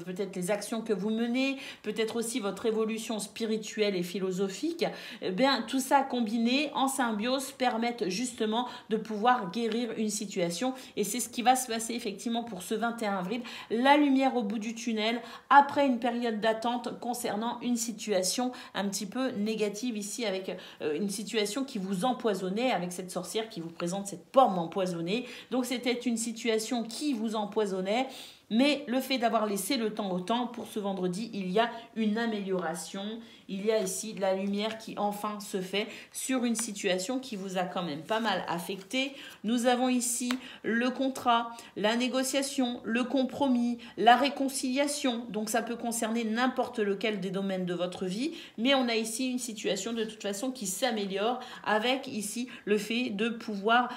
peut-être les actions que vous menez, peut-être aussi votre évolution spirituelle et philosophique, eh bien, tout ça combiné en symbiose permettent justement de pouvoir guérir une situation. Et c'est ce qui va se passer effectivement pour ce 21 avril. La lumière au bout du tunnel, après une période d'attente concernant une situation un petit peu négative ici, avec une situation qui vous empoisonnait, avec cette sorcière qui vous présente cette pomme empoisonnée. Donc c'était une situation qui vous empoisonnait. Mais le fait d'avoir laissé le temps au temps, pour ce vendredi, il y a une amélioration. Il y a ici la lumière qui enfin se fait sur une situation qui vous a quand même pas mal affecté. Nous avons ici le contrat, la négociation, le compromis, la réconciliation. Donc ça peut concerner n'importe lequel des domaines de votre vie. Mais on a ici une situation de toute façon qui s'améliore avec ici le fait de pouvoir...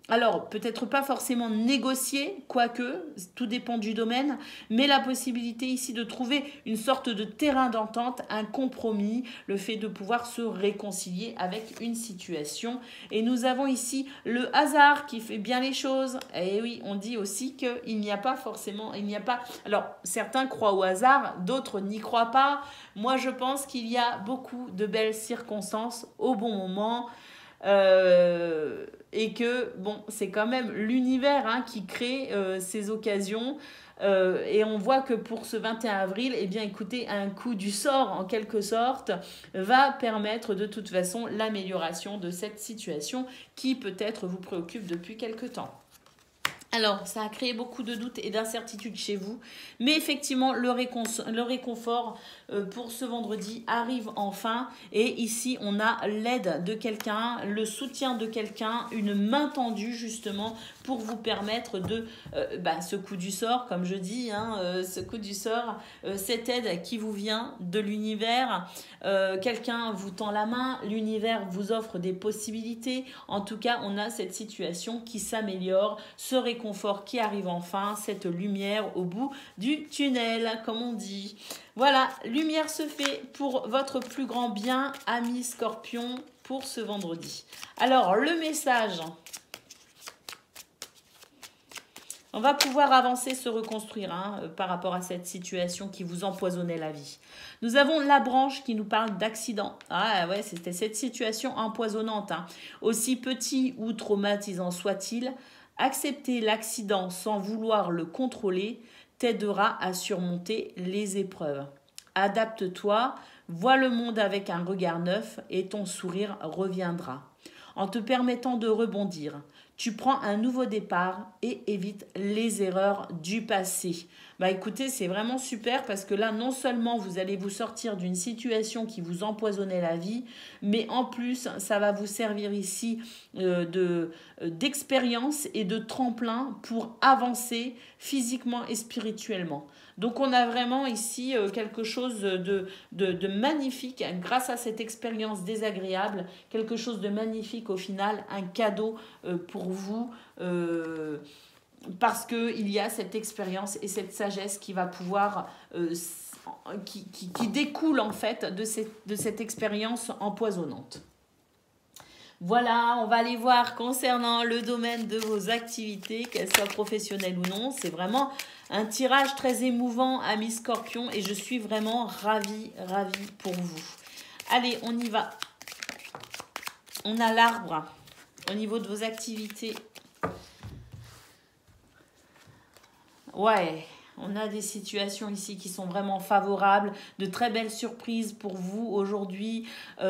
alors, peut-être pas forcément négocier, quoique, tout dépend du domaine, mais la possibilité ici de trouver une sorte de terrain d'entente, un compromis, le fait de pouvoir se réconcilier avec une situation. Et nous avons ici le hasard qui fait bien les choses. Et oui, on dit aussi qu'il n'y a pas forcément, il n'y a pas... Alors, certains croient au hasard, d'autres n'y croient pas. Moi, je pense qu'il y a beaucoup de belles circonstances au bon moment. Et que bon, c'est quand même l'univers qui crée ces occasions. Et on voit que pour ce 21 avril, eh bien, écoutez, un coup du sort en quelque sorte va permettre de toute façon l'amélioration de cette situation qui peut-être vous préoccupe depuis quelque temps. Alors, ça a créé beaucoup de doutes et d'incertitudes chez vous, mais effectivement, le réconfort pour ce vendredi arrive enfin. Et ici, on a l'aide de quelqu'un, le soutien de quelqu'un, une main tendue justement pour vous permettre de, ce coup du sort, comme je dis, ce coup du sort, cette aide qui vous vient de l'univers. Quelqu'un vous tend la main, l'univers vous offre des possibilités. En tout cas, on a cette situation qui s'améliore, ce réconfort qui arrive enfin, cette lumière au bout du tunnel, comme on dit. Voilà, lumière se fait pour votre plus grand bien, amis Scorpion, pour ce vendredi. Alors, le message... On va pouvoir avancer, se reconstruire par rapport à cette situation qui vous empoisonnait la vie. Nous avons la branche qui nous parle d'accident. Ah ouais, c'était cette situation empoisonnante. Aussi petit ou traumatisant soit-il, accepter l'accident sans vouloir le contrôler t'aidera à surmonter les épreuves. Adapte-toi, vois le monde avec un regard neuf et ton sourire reviendra. En te permettant de rebondir, tu prends un nouveau départ et évites les erreurs du passé. Écoutez, c'est vraiment super parce que là, non seulement vous allez vous sortir d'une situation qui vous empoisonnait la vie, mais en plus, ça va vous servir ici d'expérience et de tremplin pour avancer physiquement et spirituellement. Donc, on a vraiment ici quelque chose de magnifique grâce à cette expérience désagréable, quelque chose de magnifique au final, un cadeau pour vous parce qu'il y a cette expérience et cette sagesse qui va pouvoir, qui découle en fait de cette expérience empoisonnante. Voilà, on va aller voir concernant le domaine de vos activités, qu'elles soient professionnelles ou non. C'est vraiment un tirage très émouvant, amis Scorpion, et je suis vraiment ravie pour vous. Allez, on y va. On a l'arbre au niveau de vos activités. Ouais, on a des situations ici qui sont vraiment favorables, de très belles surprises pour vous aujourd'hui,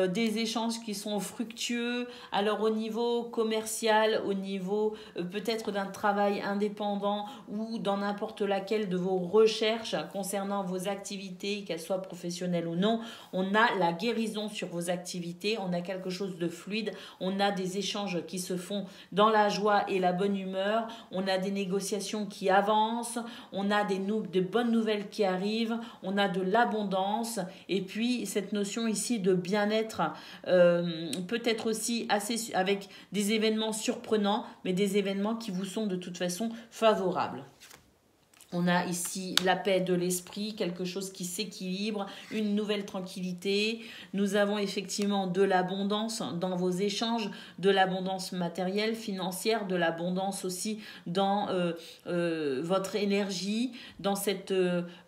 des échanges qui sont fructueux. Alors au niveau commercial, au niveau peut-être d'un travail indépendant ou dans n'importe laquelle de vos recherches concernant vos activités, qu'elles soient professionnelles ou non, on a la guérison sur vos activités, on a quelque chose de fluide, on a des échanges qui se font dans la joie et la bonne humeur, on a des négociations qui avancent, on a de bonnes nouvelles qui arrivent, on a de l'abondance et puis cette notion ici de bien-être peut-être aussi assez avec des événements surprenants mais des événements qui vous sont de toute façon favorables. On a ici la paix de l'esprit, quelque chose qui s'équilibre, une nouvelle tranquillité. Nous avons effectivement de l'abondance dans vos échanges, de l'abondance matérielle, financière, de l'abondance aussi dans votre énergie, dans cette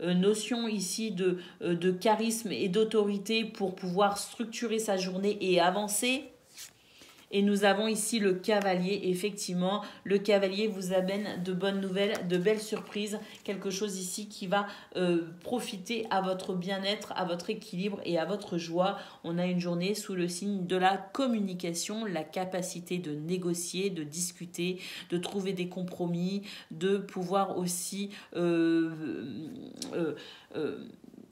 notion ici de charisme et d'autorité pour pouvoir structurer sa journée et avancer. Et nous avons ici le cavalier. Effectivement, le cavalier vous amène de bonnes nouvelles, de belles surprises. Quelque chose ici qui va profiter à votre bien-être, à votre équilibre et à votre joie. On a une journée sous le signe de la communication, la capacité de négocier, de discuter, de trouver des compromis, de pouvoir aussi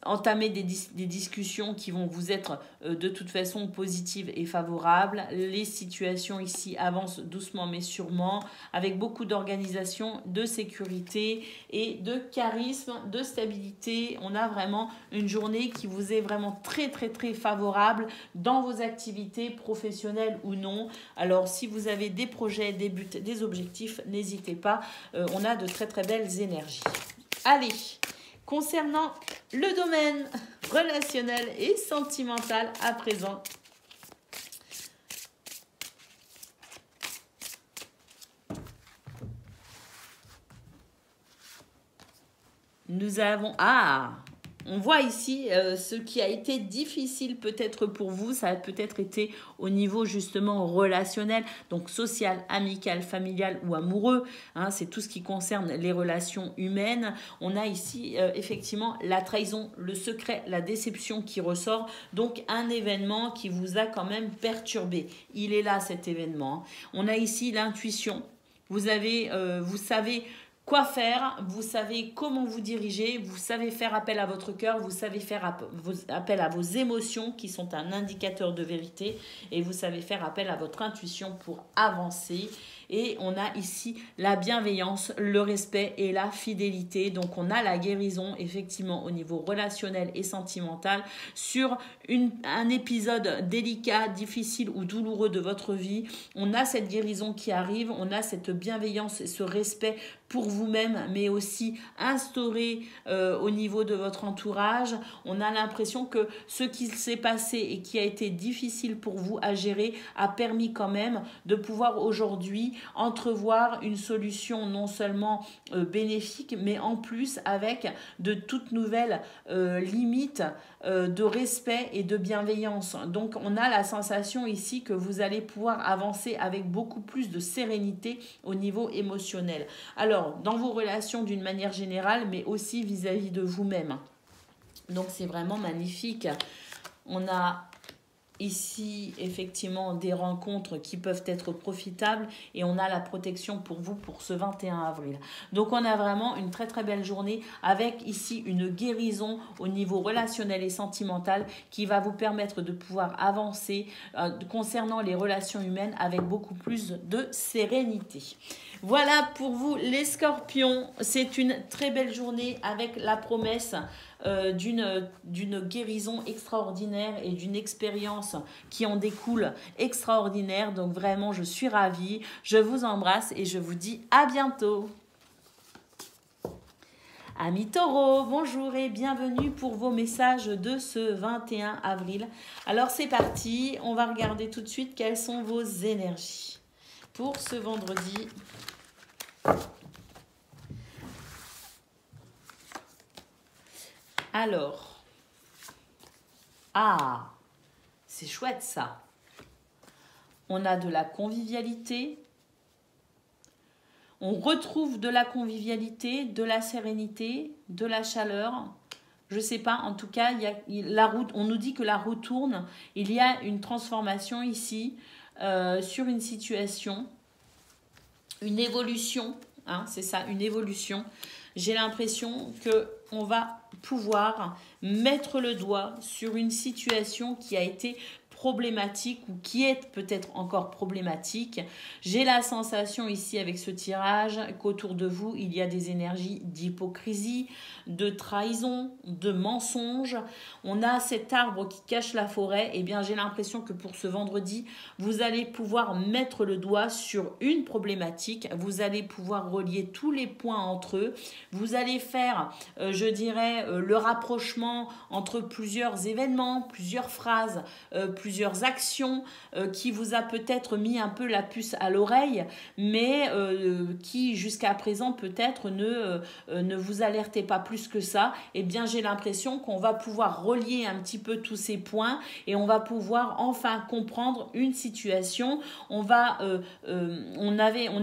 entamer des discussions qui vont vous être de toute façon positives et favorables. Les situations ici avancent doucement mais sûrement, avec beaucoup d'organisation, de sécurité et de charisme, de stabilité. On a vraiment une journée qui vous est vraiment très très très favorable dans vos activités professionnelles ou non. Alors si vous avez des projets, des buts, des objectifs, n'hésitez pas. On a de très très belles énergies. Allez, concernant le domaine relationnel et sentimental à présent, nous avons... on voit ici ce qui a été difficile peut-être pour vous, ça a peut-être été au niveau justement relationnel, donc social, amical, familial ou amoureux. Hein, c'est tout ce qui concerne les relations humaines. On a ici effectivement la trahison, le secret, la déception qui ressort. Donc un événement qui vous a quand même perturbé. Il est là cet événement. On a ici l'intuition. Vous savez quoi faire, vous savez comment vous diriger, vous savez faire appel à votre cœur, vous savez faire appel à vos émotions qui sont un indicateur de vérité et vous savez faire appel à votre intuition pour avancer. Et on a ici la bienveillance, le respect et la fidélité. Donc on a la guérison effectivement au niveau relationnel et sentimental sur un épisode délicat, difficile ou douloureux de votre vie. On a cette guérison qui arrive, on a cette bienveillance et ce respect pour vous-même, mais aussi instauré au niveau de votre entourage. On a l'impression que ce qui s'est passé et qui a été difficile pour vous à gérer a permis quand même de pouvoir aujourd'hui entrevoir une solution non seulement bénéfique, mais en plus avec de toutes nouvelles limites de respect et de bienveillance. Donc on a la sensation ici que vous allez pouvoir avancer avec beaucoup plus de sérénité au niveau émotionnel. Alors, dans vos relations d'une manière générale, mais aussi vis-à-vis de vous-même. Donc c'est vraiment magnifique. On a ici effectivement des rencontres qui peuvent être profitables et on a la protection pour vous pour ce 21 avril. Donc on a vraiment une très très belle journée avec ici une guérison au niveau relationnel et sentimental qui va vous permettre de pouvoir avancer concernant les relations humaines avec beaucoup plus de sérénité. Voilà pour vous les scorpions, c'est une très belle journée avec la promesse d'une guérison extraordinaire et d'une expérience qui en découle extraordinaire. Donc vraiment, je suis ravie. Je vous embrasse et je vous dis à bientôt. Amis taureaux, bonjour et bienvenue pour vos messages de ce 21 avril. Alors c'est parti, on va regarder tout de suite quelles sont vos énergies pour ce vendredi. Alors, c'est chouette ça. On a de la convivialité. On retrouve de la convivialité, de la sérénité, de la chaleur. Je ne sais pas, en tout cas, on nous dit que la roue tourne. Il y a une transformation ici sur une situation, une évolution. Hein, c'est ça, une évolution. J'ai l'impression qu'on va pouvoir mettre le doigt sur une situation qui a été problématique ou qui est peut-être encore problématique. J'ai la sensation ici avec ce tirage qu'autour de vous, il y a des énergies d'hypocrisie, de trahison, de mensonge. On a cet arbre qui cache la forêt. Eh bien, j'ai l'impression que pour ce vendredi, vous allez pouvoir mettre le doigt sur une problématique. Vous allez pouvoir relier tous les points entre eux. Vous allez faire, je dirais, le rapprochement entre plusieurs événements, plusieurs phrases, plusieurs plusieurs actions, qui vous a peut-être mis un peu la puce à l'oreille, mais qui jusqu'à présent peut-être ne vous alertait pas plus que ça. Eh bien, j'ai l'impression qu'on va pouvoir relier un petit peu tous ces points et on va pouvoir enfin comprendre une situation. On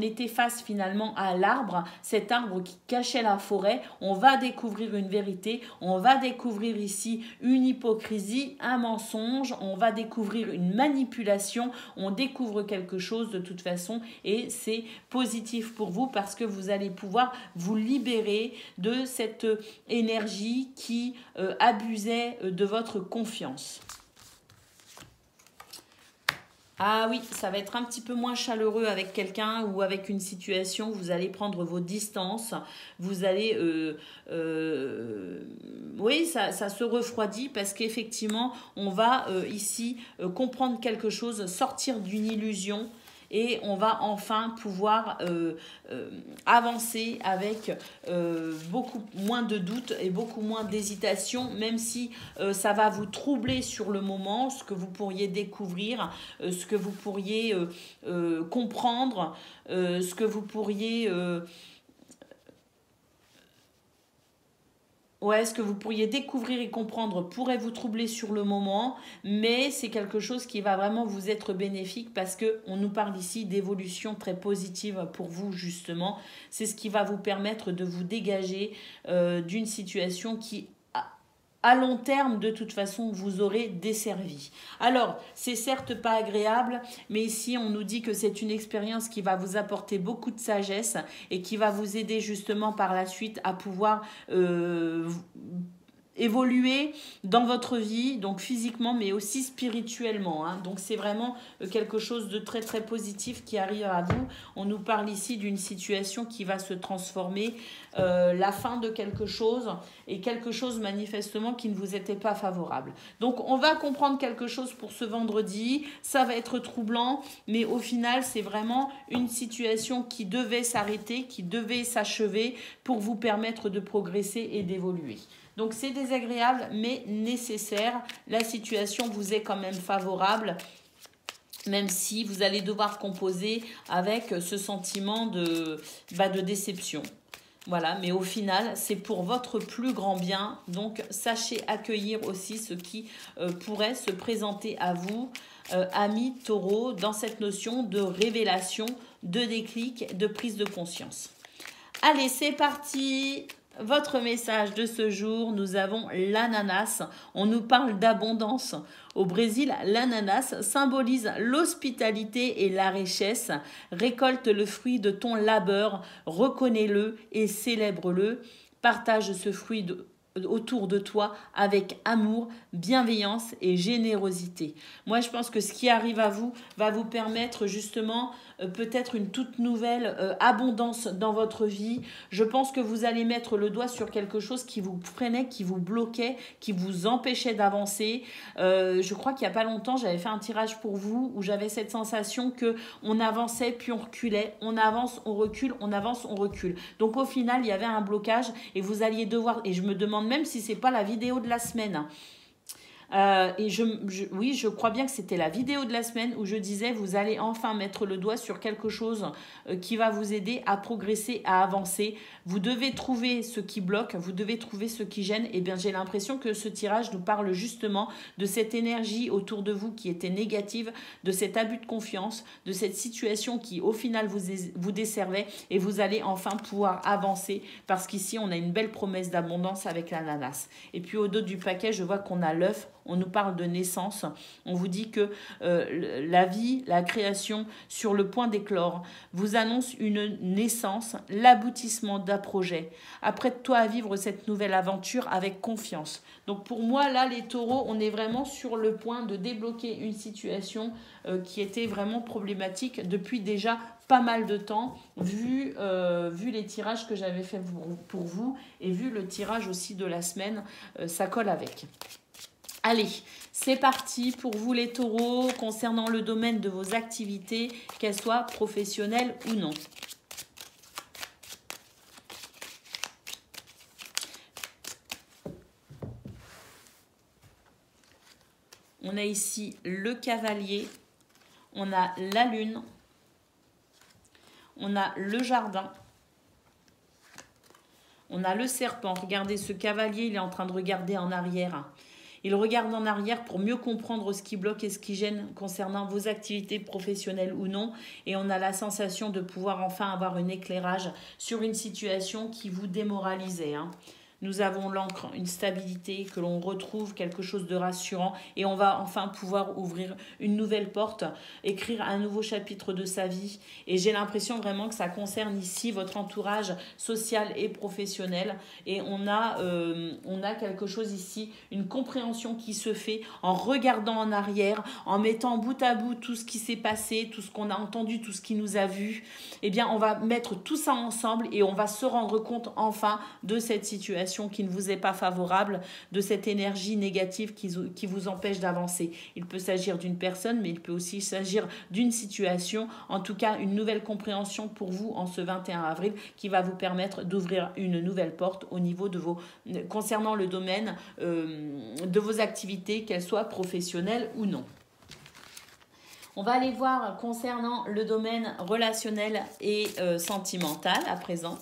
était face finalement à l'arbre, cet arbre qui cachait la forêt. On va découvrir une vérité, on va découvrir ici une hypocrisie, un mensonge, on va découvrir une manipulation, on découvre quelque chose de toute façon et c'est positif pour vous parce que vous allez pouvoir vous libérer de cette énergie qui abusait de votre confiance. Ah oui, ça va être un petit peu moins chaleureux avec quelqu'un ou avec une situation. Vous allez prendre vos distances. Vous allez... oui, ça se refroidit parce qu'effectivement, on va ici comprendre quelque chose, sortir d'une illusion. Et on va enfin pouvoir avancer avec beaucoup moins de doutes et beaucoup moins d'hésitation, même si ça va vous troubler sur le moment, ce que vous pourriez découvrir, ce que vous pourriez comprendre, ce que vous pourriez... Ouais, ce que vous pourriez découvrir et comprendre pourrait vous troubler sur le moment, mais c'est quelque chose qui va vraiment vous être bénéfique parce que on nous parle ici d'évolution très positive pour vous justement. C'est ce qui va vous permettre de vous dégager d'une situation qui à long terme, de toute façon, vous aurez desservi. Alors, c'est certes pas agréable, mais ici, on nous dit que c'est une expérience qui va vous apporter beaucoup de sagesse et qui va vous aider justement par la suite à pouvoir évoluer dans votre vie, donc physiquement, mais aussi spirituellement. Hein. Donc, c'est vraiment quelque chose de très, très positif qui arrive à vous. On nous parle ici d'une situation qui va se transformer, la fin de quelque chose et quelque chose manifestement qui ne vous était pas favorable. Donc, on va comprendre quelque chose pour ce vendredi. Ça va être troublant, mais au final, c'est vraiment une situation qui devait s'arrêter, qui devait s'achever pour vous permettre de progresser et d'évoluer. Donc c'est désagréable mais nécessaire. La situation vous est quand même favorable, même si vous allez devoir composer avec ce sentiment de déception. Voilà, mais au final, c'est pour votre plus grand bien. Donc sachez accueillir aussi ce qui pourrait se présenter à vous, amis taureaux, dans cette notion de révélation, de déclic, de prise de conscience. Allez, c'est parti! Votre message de ce jour, nous avons l'ananas. On nous parle d'abondance. Au Brésil, l'ananas symbolise l'hospitalité et la richesse. Récolte le fruit de ton labeur, reconnais-le et célèbre-le. Partage ce fruit autour de toi avec amour, bienveillance et générosité. Moi, je pense que ce qui arrive à vous va vous permettre justement peut-être une toute nouvelle abondance dans votre vie. Je pense que vous allez mettre le doigt sur quelque chose qui vous freinait, qui vous bloquait, qui vous empêchait d'avancer. Je crois qu'il n'y a pas longtemps, j'avais fait un tirage pour vous où j'avais cette sensation que on avançait puis on reculait, on avance, on recule, on avance, on recule. Donc au final, il y avait un blocage et vous alliez devoir, et je me demande même si c'est pas la vidéo de la semaine. Et oui, je crois bien que c'était la vidéo de la semaine où je disais vous allez enfin mettre le doigt sur quelque chose qui va vous aider à progresser, à avancer. Vous devez trouver ce qui bloque, vous devez trouver ce qui gêne. Et bien j'ai l'impression que ce tirage nous parle justement de cette énergie autour de vous qui était négative, de cet abus de confiance, de cette situation qui au final vous desservait et vous allez enfin pouvoir avancer parce qu'ici on a une belle promesse d'abondance avec l'ananas. Et puis au dos du paquet, je vois qu'on a l'œuf. On nous parle de naissance. On vous dit que la vie, la création, sur le point d'éclore, vous annonce une naissance, l'aboutissement d'un projet. Apprête-toi à vivre cette nouvelle aventure avec confiance. Donc pour moi, là, les taureaux, on est vraiment sur le point de débloquer une situation qui était vraiment problématique depuis déjà pas mal de temps, vu les tirages que j'avais fait pour vous et vu le tirage aussi de la semaine, ça colle avec. Allez, c'est parti pour vous les taureaux concernant le domaine de vos activités, qu'elles soient professionnelles ou non. On a ici le cavalier. On a la lune. On a le jardin. On a le serpent. Regardez, ce cavalier, il est en train de regarder en arrière. Il regarde en arrière pour mieux comprendre ce qui bloque et ce qui gêne concernant vos activités professionnelles ou non. Et on a la sensation de pouvoir enfin avoir un éclairage sur une situation qui vous démoralisait. Nous avons l'encre, une stabilité que l'on retrouve, quelque chose de rassurant. Et on va enfin pouvoir ouvrir une nouvelle porte, écrire un nouveau chapitre de sa vie. Et j'ai l'impression vraiment que ça concerne ici votre entourage social et professionnel. Et on a quelque chose ici, une compréhension qui se fait en regardant en arrière, en mettant bout à bout tout ce qui s'est passé, tout ce qu'on a entendu, tout ce qui nous a vu. Eh bien, on va mettre tout ça ensemble et on va se rendre compte enfin de cette situation qui ne vous est pas favorable, de cette énergie négative qui vous empêche d'avancer. Il peut s'agir d'une personne, mais il peut aussi s'agir d'une situation, en tout cas une nouvelle compréhension pour vous en ce 21 avril qui va vous permettre d'ouvrir une nouvelle porte au niveau de concernant le domaine de vos activités, qu'elles soient professionnelles ou non. On va aller voir concernant le domaine relationnel et sentimental à présent.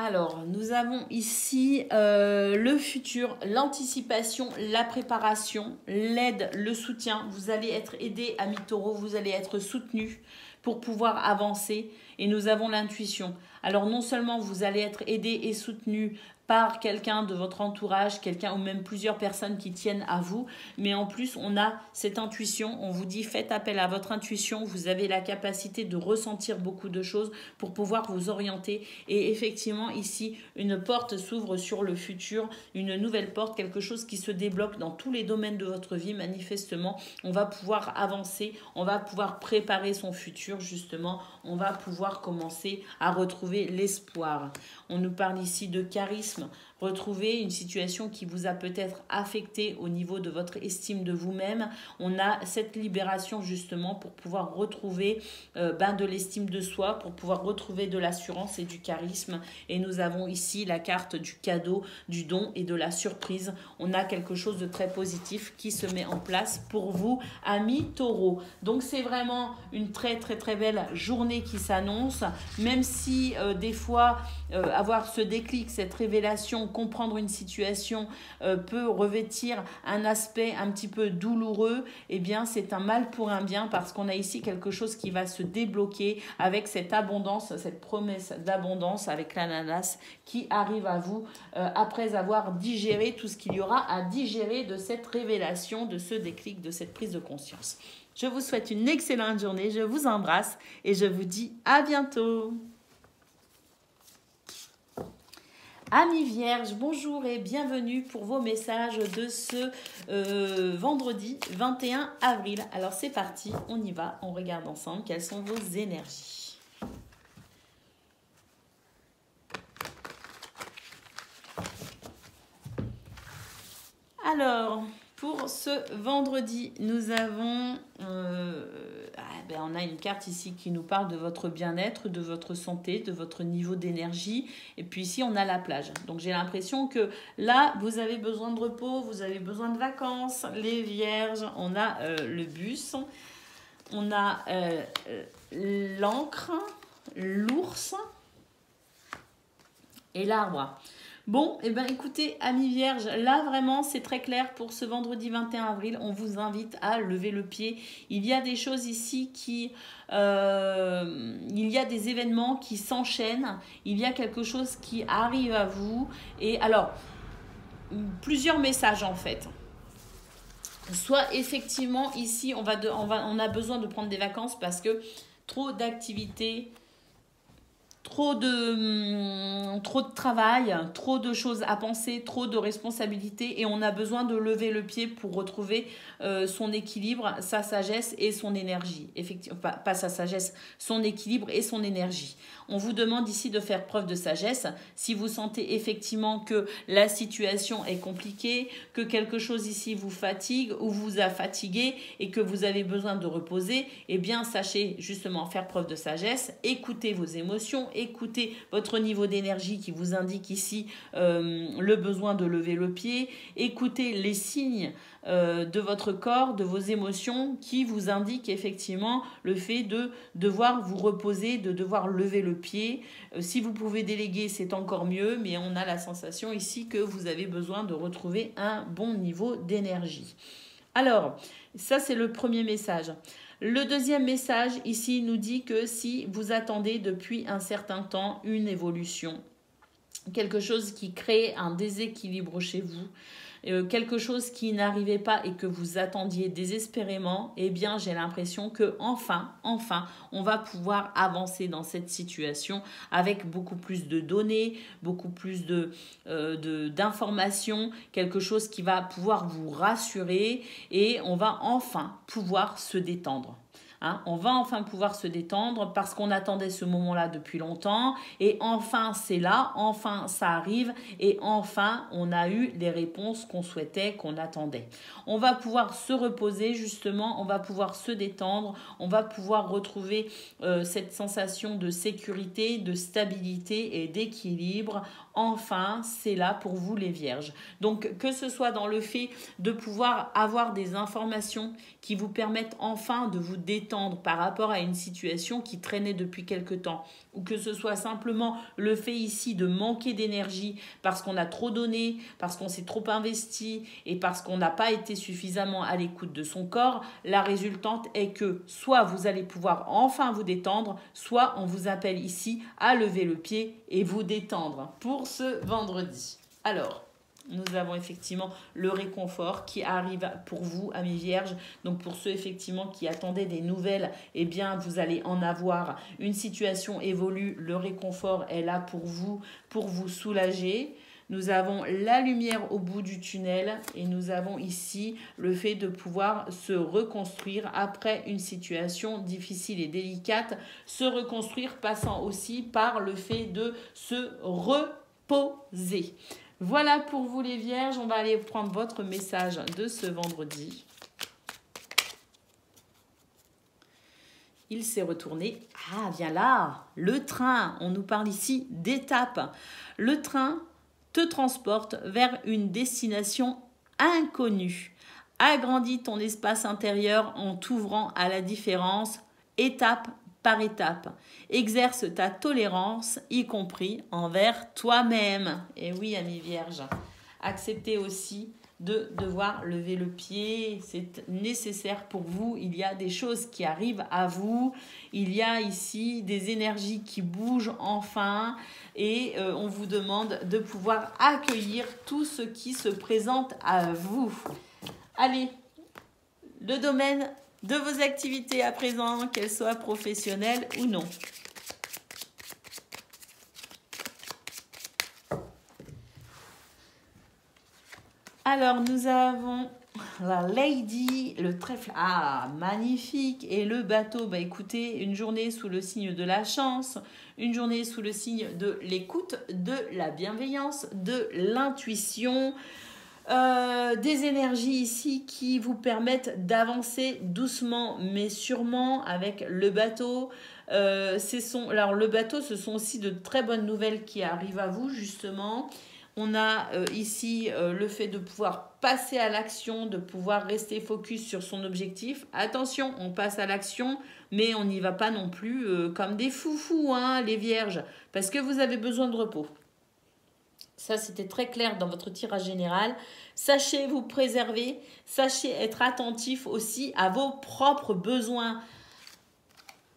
Alors, nous avons ici le futur, l'anticipation, la préparation, l'aide, le soutien. Vous allez être aidé, amis taureaux, vous allez être soutenu pour pouvoir avancer. Et nous avons l'intuition. Alors, non seulement vous allez être aidé et soutenu par quelqu'un de votre entourage, quelqu'un ou même plusieurs personnes qui tiennent à vous, mais en plus on a cette intuition, on vous dit faites appel à votre intuition, vous avez la capacité de ressentir beaucoup de choses pour pouvoir vous orienter et effectivement ici une porte s'ouvre sur le futur, une nouvelle porte, quelque chose qui se débloque dans tous les domaines de votre vie manifestement, on va pouvoir avancer, on va pouvoir préparer son futur justement, on va pouvoir commencer à retrouver l'espoir. On nous parle ici de charisme, retrouver une situation qui vous a peut-être affecté au niveau de votre estime de vous-même. On a cette libération justement pour pouvoir retrouver de l'estime de soi, pour pouvoir retrouver de l'assurance et du charisme. Et nous avons ici la carte du cadeau, du don et de la surprise. On a quelque chose de très positif qui se met en place pour vous, amis taureaux. Donc c'est vraiment une très très très belle journée qui s'annonce, même si des fois avoir ce déclic, cette révélation, comprendre une situation peut revêtir un aspect un petit peu douloureux, eh bien c'est un mal pour un bien parce qu'on a ici quelque chose qui va se débloquer avec cette abondance, cette promesse d'abondance avec l'ananas qui arrive à vous après avoir digéré tout ce qu'il y aura à digérer de cette révélation, de ce déclic, de cette prise de conscience. Je vous souhaite une excellente journée, je vous embrasse et je vous dis à bientôt. Amis Vierges, bonjour et bienvenue pour vos messages de ce vendredi 21 avril. Alors c'est parti, on y va, on regarde ensemble quelles sont vos énergies. Alors, pour ce vendredi, nous avons, on a une carte ici qui nous parle de votre bien-être, de votre santé, de votre niveau d'énergie. Et puis ici, on a la plage. Donc, j'ai l'impression que là, vous avez besoin de repos, vous avez besoin de vacances. Les vierges, on a le bus, on a l'encre, l'ours et l'arbre. Bon, eh bien écoutez, amis vierges, là vraiment c'est très clair pour ce vendredi 21 avril. On vous invite à lever le pied. Il y a des choses ici il y a des événements qui s'enchaînent. Il y a quelque chose qui arrive à vous. Et alors, plusieurs messages en fait. Soit effectivement ici, on a besoin de prendre des vacances parce que trop d'activités trop de travail, trop de choses à penser, trop de responsabilités et on a besoin de lever le pied pour retrouver son équilibre, sa sagesse et son énergie. Effectivement, pas sa sagesse, son équilibre et son énergie. On vous demande ici de faire preuve de sagesse. Si vous sentez effectivement que la situation est compliquée, que quelque chose ici vous fatigue ou vous a fatigué et que vous avez besoin de reposer, eh bien sachez justement faire preuve de sagesse, écoutez vos émotions, écoutez votre niveau d'énergie qui vous indique ici le besoin de lever le pied, écoutez les signes de votre corps, de vos émotions qui vous indiquent effectivement le fait de devoir vous reposer, de devoir lever le pied. Si vous pouvez déléguer, c'est encore mieux, mais on a la sensation ici que vous avez besoin de retrouver un bon niveau d'énergie. Alors, ça c'est le premier message. Le deuxième message ici nous dit que si vous attendez depuis un certain temps une évolution, quelque chose qui crée un déséquilibre chez vous, quelque chose qui n'arrivait pas et que vous attendiez désespérément, eh bien j'ai l'impression que enfin, on va pouvoir avancer dans cette situation avec beaucoup plus de données, beaucoup plus d'informations, quelque chose qui va pouvoir vous rassurer et on va enfin pouvoir se détendre. On va enfin pouvoir se détendre parce qu'on attendait ce moment-là depuis longtemps et enfin c'est là, enfin ça arrive et enfin on a eu les réponses qu'on souhaitait, qu'on attendait. On va pouvoir se reposer justement, on va pouvoir se détendre, on va pouvoir retrouver cette sensation de sécurité, de stabilité et d'équilibre. Enfin, c'est là pour vous les vierges. Donc que ce soit dans le fait de pouvoir avoir des informations qui vous permettent enfin de vous détendre par rapport à une situation qui traînait depuis quelque temps, ou que ce soit simplement le fait ici de manquer d'énergie parce qu'on a trop donné, parce qu'on s'est trop investi et parce qu'on n'a pas été suffisamment à l'écoute de son corps, la résultante est que soit vous allez pouvoir enfin vous détendre, soit on vous appelle ici à lever le pied et vous détendre pour ce vendredi. Alors, nous avons effectivement le réconfort qui arrive pour vous, amis vierges. Donc pour ceux effectivement qui attendaient des nouvelles, eh bien vous allez en avoir. Une situation évolue, le réconfort est là pour vous soulager. Nous avons la lumière au bout du tunnel et nous avons ici le fait de pouvoir se reconstruire après une situation difficile et délicate. Se reconstruire passant aussi par le fait de se reposer. Voilà pour vous les vierges, on va aller prendre votre message de ce vendredi. Il s'est retourné. Ah, viens là, le train. On nous parle ici d'étapes. Le train te transporte vers une destination inconnue. Agrandis ton espace intérieur en t'ouvrant à la différence, étape par étape. Exerce ta tolérance, y compris envers toi-même. Et oui, amis vierges, acceptez aussi de devoir lever le pied. C'est nécessaire pour vous. Il y a des choses qui arrivent à vous. Il y a ici des énergies qui bougent enfin. Et on vous demande de pouvoir accueillir tout ce qui se présente à vous. Allez, le domaine de vos activités à présent, qu'elles soient professionnelles ou non. Alors, nous avons la Lady, le trèfle. Ah, magnifique. Et le bateau, bah écoutez, une journée sous le signe de la chance, une journée sous le signe de l'écoute, de la bienveillance, de l'intuition. Des énergies ici qui vous permettent d'avancer doucement mais sûrement avec le bateau. Alors le bateau, ce sont aussi de très bonnes nouvelles qui arrivent à vous justement. On a ici le fait de pouvoir passer à l'action, de pouvoir rester focus sur son objectif. Attention, on passe à l'action, mais on n'y va pas non plus comme des foufous, hein, les vierges, parce que vous avez besoin de repos. Ça, c'était très clair dans votre tirage général. Sachez vous préserver, sachez être attentif aussi à vos propres besoins.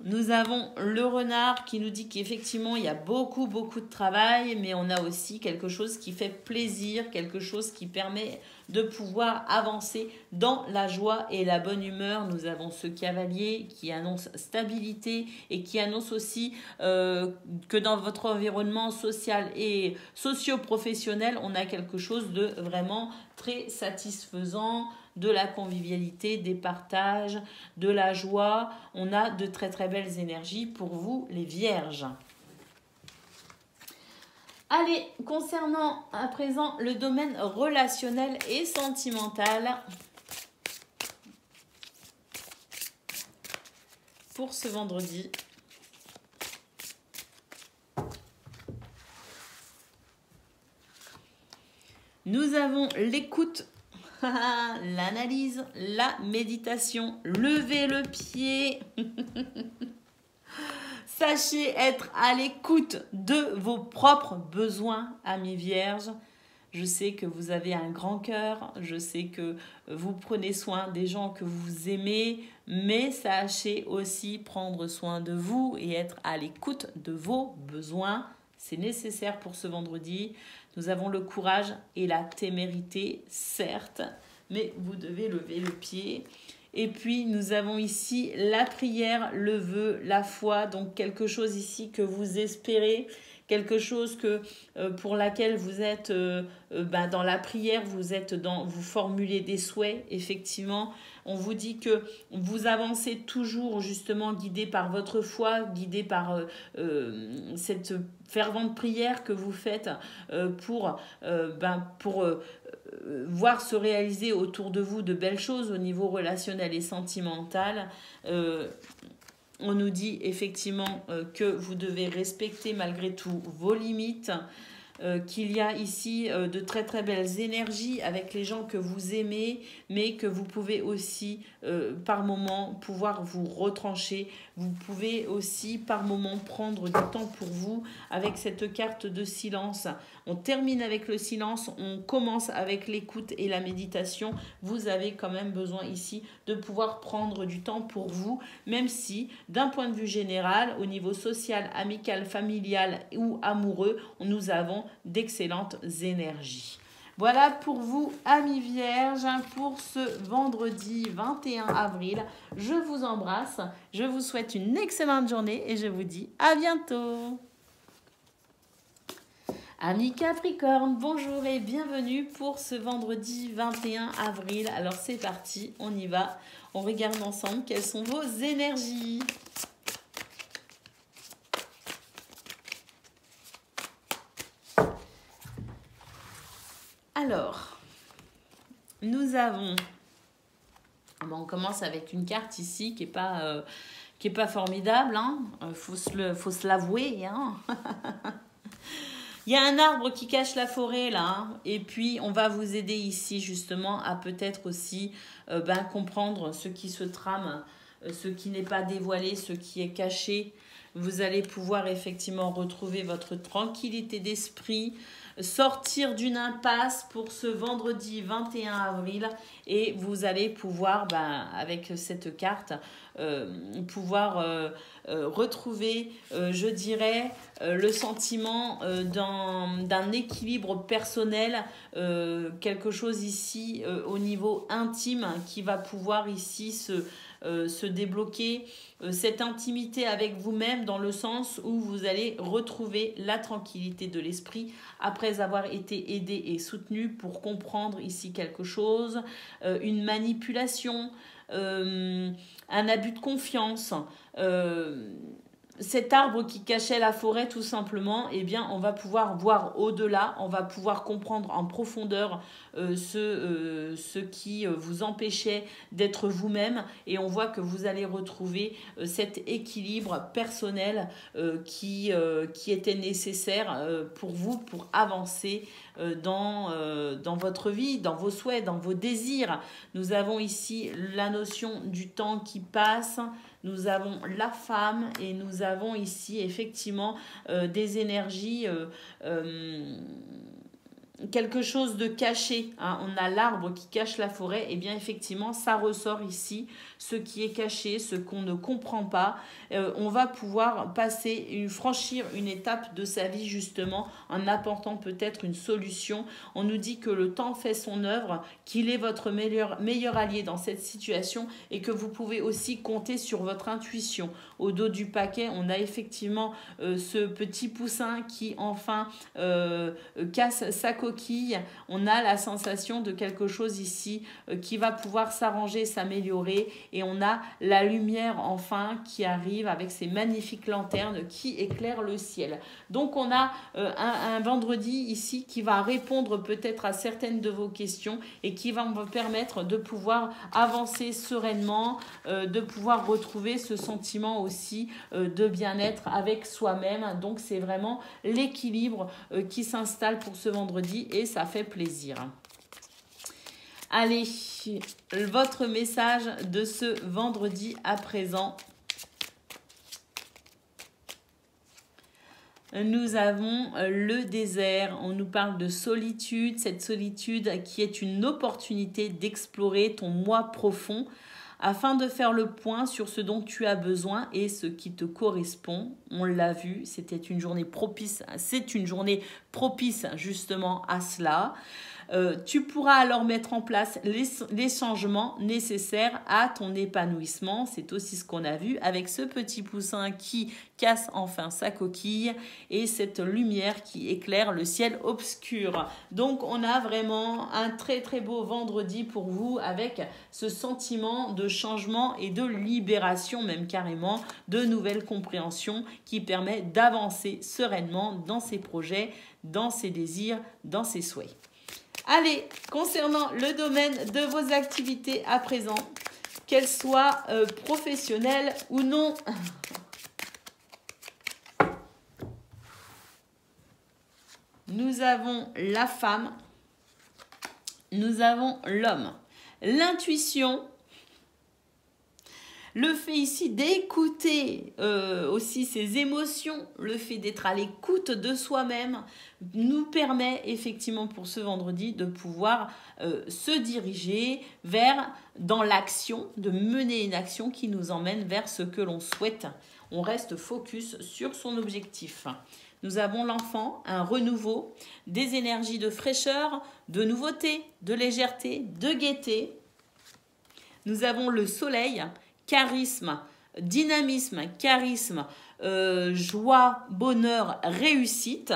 Nous avons le renard qui nous dit qu'effectivement, il y a beaucoup, beaucoup de travail, mais on a aussi quelque chose qui fait plaisir, quelque chose qui permet de pouvoir avancer dans la joie et la bonne humeur. Nous avons ce cavalier qui annonce stabilité et qui annonce aussi que dans votre environnement social et socio-professionnel, on a quelque chose de vraiment très satisfaisant, de la convivialité, des partages, de la joie. On a de très très belles énergies pour vous les vierges. Allez, concernant à présent le domaine relationnel et sentimental pour ce vendredi. Nous avons l'écoute, l'analyse, la méditation, lever le pied. Sachez être à l'écoute de vos propres besoins, amis vierges. Je sais que vous avez un grand cœur, je sais que vous prenez soin des gens que vous aimez, mais sachez aussi prendre soin de vous et être à l'écoute de vos besoins. C'est nécessaire pour ce vendredi. Nous avons le courage et la témérité, certes, mais vous devez lever le pied. Et puis, nous avons ici la prière, le vœu, la foi. Donc, quelque chose ici que vous espérez, quelque chose que, pour laquelle vous êtes dans la prière, vous formulez des souhaits, effectivement. On vous dit que vous avancez toujours justement guidé par votre foi, guidé par cette fervente prière que vous faites pour voir se réaliser autour de vous de belles choses au niveau relationnel et sentimental. On nous dit effectivement que vous devez respecter malgré tout vos limites, qu'il y a ici de très très belles énergies avec les gens que vous aimez, mais que vous pouvez aussi par moment pouvoir vous retrancher. Vous pouvez aussi par moment prendre du temps pour vous avec cette carte de silence. On termine avec le silence, on commence avec l'écoute et la méditation. Vous avez quand même besoin ici de pouvoir prendre du temps pour vous, même si d'un point de vue général, au niveau social, amical, familial ou amoureux, nous avons d'excellentes énergies. Voilà pour vous, amis vierges, pour ce vendredi 21 avril. Je vous embrasse, je vous souhaite une excellente journée et je vous dis à bientôt. Amis Capricorne, bonjour et bienvenue pour ce vendredi 21 avril. Alors c'est parti, on y va. On regarde ensemble quelles sont vos énergies. Alors, nous avons... on commence avec une carte ici qui est pas formidable. Faut se l'avouer. Il y a un arbre qui cache la forêt là. Et puis, on va vous aider ici justement à peut-être aussi comprendre ce qui se trame, ce qui n'est pas dévoilé, ce qui est caché. Vous allez pouvoir effectivement retrouver votre tranquillité d'esprit, sortir d'une impasse pour ce vendredi 21 avril et vous allez pouvoir, avec cette carte, retrouver, je dirais, le sentiment d'un équilibre personnel, quelque chose ici au niveau intime qui va pouvoir ici se débloquer, cette intimité avec vous-même dans le sens où vous allez retrouver la tranquillité de l'esprit après avoir été aidé et soutenu pour comprendre ici quelque chose, une manipulation, un abus de confiance, cet arbre qui cachait la forêt tout simplement, eh bien on va pouvoir voir au-delà, on va pouvoir comprendre en profondeur ce qui vous empêchait d'être vous-même et on voit que vous allez retrouver cet équilibre personnel qui était nécessaire pour vous, pour avancer dans votre vie, dans vos souhaits, dans vos désirs. Nous avons ici la notion du temps qui passe, nous avons la femme et nous avons ici effectivement des énergies quelque chose de caché, hein, on a l'arbre qui cache la forêt, et bien effectivement ça ressort ici, ce qui est caché, ce qu'on ne comprend pas. On va pouvoir franchir une étape de sa vie justement en apportant peut-être une solution. On nous dit que le temps fait son œuvre, qu'il est votre meilleur allié dans cette situation et que vous pouvez aussi compter sur votre intuition. Au dos du paquet, on a effectivement ce petit poussin qui enfin casse sa coquille. On a la sensation de quelque chose ici qui va pouvoir s'arranger, s'améliorer, et on a la lumière enfin qui arrive avec ces magnifiques lanternes qui éclairent le ciel. Donc on a un vendredi ici qui va répondre peut-être à certaines de vos questions et qui va vous permettre de pouvoir avancer sereinement, de pouvoir retrouver ce sentiment aussi de bien-être avec soi-même. Donc c'est vraiment l'équilibre qui s'installe pour ce vendredi et ça fait plaisir. Allez, votre message de ce vendredi à présent. Nous avons le désert, on nous parle de solitude, cette solitude qui est une opportunité d'explorer ton moi profond afin de faire le point sur ce dont tu as besoin et ce qui te correspond. On l'a vu, c'est une journée propice justement à cela. Tu pourras alors mettre en place les changements nécessaires à ton épanouissement. C'est aussi ce qu'on a vu avec ce petit poussin qui casse enfin sa coquille et cette lumière qui éclaire le ciel obscur. Donc on a vraiment un très très beau vendredi pour vous avec ce sentiment de changement et de libération, même carrément de nouvelles compréhensions qui permet d'avancer sereinement dans ses projets, dans ses désirs, dans ses souhaits. Allez, concernant le domaine de vos activités à présent, qu'elles soient professionnelles ou non, nous avons la femme, nous avons l'homme. L'intuition, le fait ici d'écouter aussi ses émotions, le fait d'être à l'écoute de soi-même, nous permet effectivement pour ce vendredi de pouvoir se diriger dans l'action, de mener une action qui nous emmène vers ce que l'on souhaite. On reste focus sur son objectif. Nous avons l'enfant, un renouveau, des énergies de fraîcheur, de nouveauté, de légèreté, de gaieté. Nous avons le soleil, charisme, dynamisme, charisme, joie, bonheur, réussite.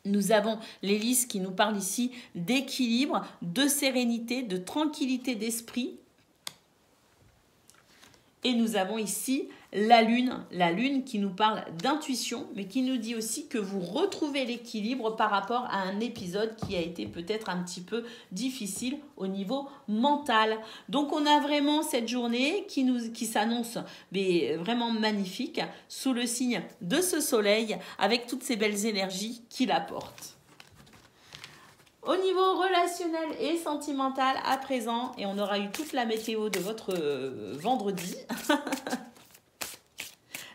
Nous avons l'hélice qui nous parle ici d'équilibre, de sérénité, de tranquillité d'esprit. Et nous avons ici la lune qui nous parle d'intuition, mais qui nous dit aussi que vous retrouvez l'équilibre par rapport à un épisode qui a été peut-être un petit peu difficile au niveau mental. Donc on a vraiment cette journée qui s'annonce vraiment magnifique sous le signe de ce soleil avec toutes ces belles énergies qu'il apporte. Au niveau relationnel et sentimental à présent, et on aura eu toute la météo de votre vendredi,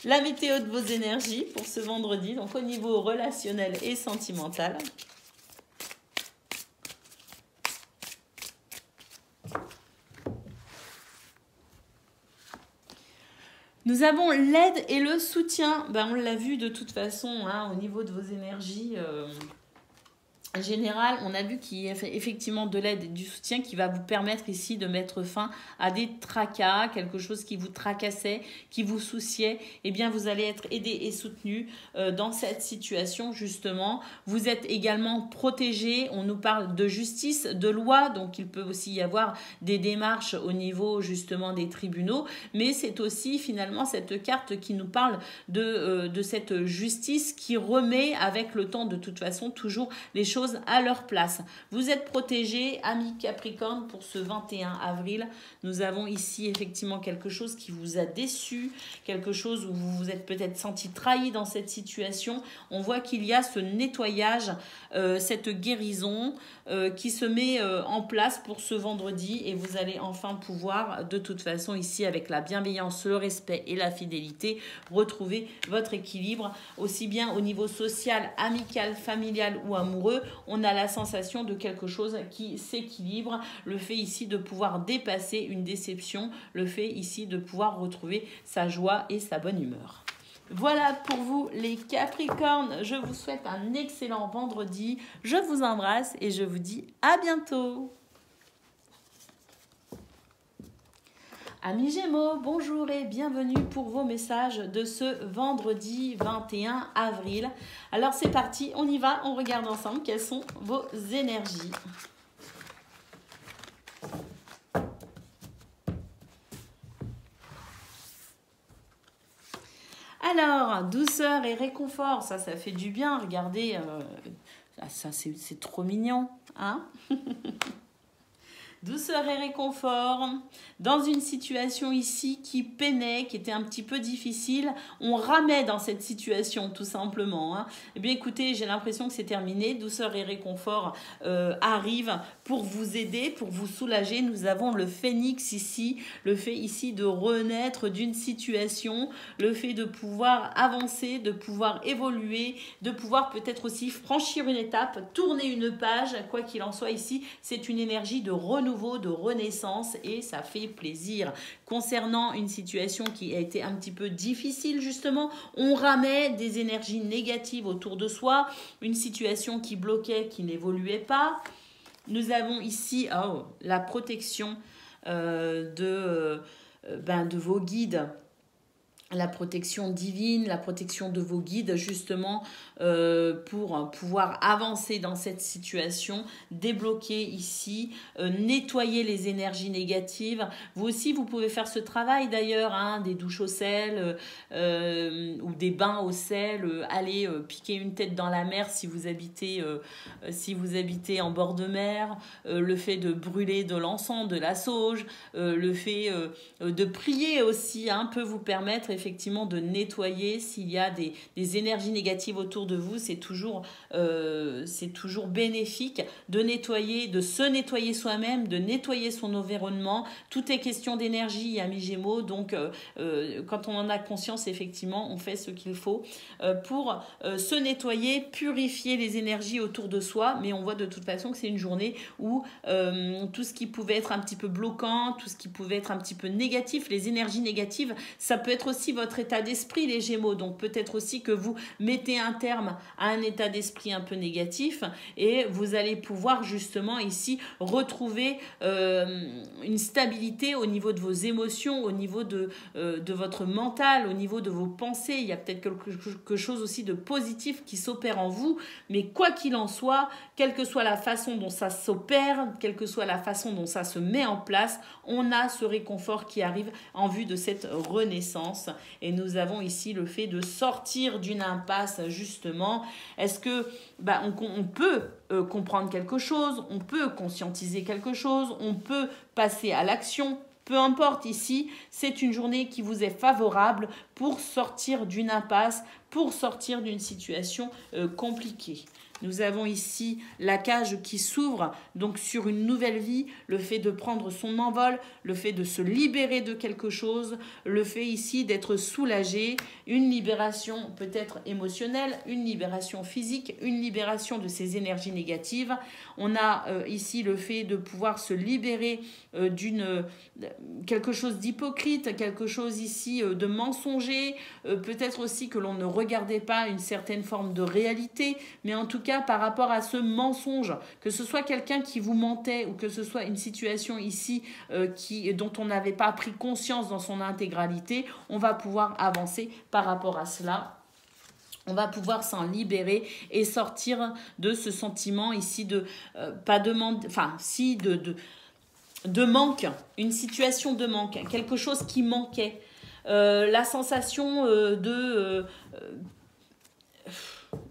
la météo de vos énergies pour ce vendredi, donc au niveau relationnel et sentimental. Nous avons l'aide et le soutien. On l'a vu de toute façon au niveau de vos énergies. En général, on a vu qu'il y a effectivement de l'aide et du soutien qui va vous permettre ici de mettre fin à des tracas, quelque chose qui vous tracassait, qui vous souciait. Eh bien, vous allez être aidé et soutenu dans cette situation, justement. Vous êtes également protégé. On nous parle de justice, de loi. Donc, il peut aussi y avoir des démarches au niveau, justement, des tribunaux. Mais c'est aussi, finalement, cette carte qui nous parle de cette justice qui remet, avec le temps, de toute façon, toujours les choses à leur place. Vous êtes protégés, amis Capricorne, pour ce 21 avril. Nous avons ici effectivement quelque chose qui vous a déçu, quelque chose où vous vous êtes peut-être senti trahi dans cette situation. On voit qu'il y a ce nettoyage, cette guérison qui se met en place pour ce vendredi et vous allez enfin pouvoir, de toute façon ici avec la bienveillance, le respect et la fidélité, retrouver votre équilibre aussi bien au niveau social, amical, familial ou amoureux. on a la sensation de quelque chose qui s'équilibre, le fait ici de pouvoir dépasser une déception, le fait ici de pouvoir retrouver sa joie et sa bonne humeur. Voilà pour vous les Capricornes, je vous souhaite un excellent vendredi, je vous embrasse et je vous dis à bientôt. Amis Gémeaux, bonjour et bienvenue pour vos messages de ce vendredi 21 avril. Alors c'est parti, on y va, on regarde ensemble quelles sont vos énergies. Alors, douceur et réconfort, ça fait du bien, regardez, ça c'est trop mignon, hein. Douceur et réconfort, dans une situation ici qui peinait, qui était un petit peu difficile, on ramait dans cette situation tout simplement. Hein. Eh bien écoutez, j'ai l'impression que c'est terminé, douceur et réconfort arrivent pour vous aider, pour vous soulager. Nous avons le phénix ici, le fait ici de renaître d'une situation, le fait de pouvoir avancer, de pouvoir évoluer, de pouvoir peut-être aussi franchir une étape, tourner une page, quoi qu'il en soit ici, c'est une énergie de renouveau, de renaissance et ça fait plaisir. Concernant une situation qui a été un petit peu difficile justement, on ramait des énergies négatives autour de soi, une situation qui bloquait, qui n'évoluait pas. Nous avons ici la protection de vos guides, la protection divine, la protection de vos guides justement pour pouvoir avancer dans cette situation, débloquer ici, nettoyer les énergies négatives. Vous aussi, vous pouvez faire ce travail d'ailleurs, hein, des douches au sel ou des bains au sel, aller piquer une tête dans la mer si vous habitez en bord de mer, le fait de brûler de l'encens, de la sauge, le fait de prier aussi hein, peut vous permettre effectivement de nettoyer s'il y a des énergies négatives autour de vous, c'est toujours bénéfique de nettoyer, de se nettoyer soi-même, de nettoyer son environnement. Tout est question d'énergie, amis Gémeaux, donc quand on en a conscience, effectivement, on fait ce qu'il faut pour se nettoyer, purifier les énergies autour de soi, mais on voit de toute façon que c'est une journée où tout ce qui pouvait être un petit peu bloquant, tout ce qui pouvait être un petit peu négatif, les énergies négatives, ça peut être aussi votre état d'esprit, les Gémeaux. Donc peut-être aussi que vous mettez un terme à un état d'esprit un peu négatif et vous allez pouvoir justement ici retrouver une stabilité au niveau de vos émotions, au niveau de votre mental, au niveau de vos pensées. Il y a peut-être quelque chose aussi de positif qui s'opère en vous, mais quoi qu'il en soit, quelle que soit la façon dont ça s'opère, quelle que soit la façon dont ça se met en place, on a ce réconfort qui arrive en vue de cette renaissance. Et nous avons ici le fait de sortir d'une impasse, justement. Est-ce que on peut comprendre quelque chose, on peut conscientiser quelque chose, on peut passer à l'action. Peu importe ici, c'est une journée qui vous est favorable pour sortir d'une impasse, pour sortir d'une situation compliquée. Nous avons ici la cage qui s'ouvre, donc sur une nouvelle vie, le fait de prendre son envol, le fait de se libérer de quelque chose, le fait ici d'être soulagé, une libération peut-être émotionnelle, une libération physique, une libération de ces énergies négatives. On a ici le fait de pouvoir se libérer quelque chose d'hypocrite, quelque chose ici de mensonger, peut-être aussi que l'on ne regardait pas une certaine forme de réalité, mais en tout cas par rapport à ce mensonge, que ce soit quelqu'un qui vous mentait ou que ce soit une situation ici dont on n'avait pas pris conscience dans son intégralité, on va pouvoir avancer par rapport à cela. On va pouvoir s'en libérer et sortir de ce sentiment ici de de manque, une situation de manque, quelque chose qui manquait, la sensation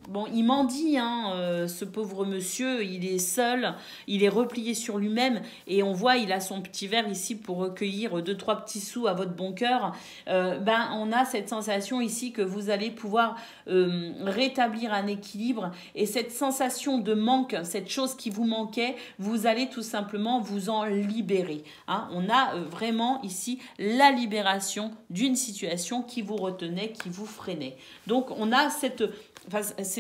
bon, il mendie, hein, ce pauvre monsieur, il est seul, il est replié sur lui-même et on voit, il a son petit verre ici pour recueillir 2-3 petits sous à votre bon cœur. On a cette sensation ici que vous allez pouvoir rétablir un équilibre et cette sensation de manque, cette chose qui vous manquait, vous allez tout simplement vous en libérer. Hein. On a vraiment ici la libération d'une situation qui vous retenait, qui vous freinait. Donc on a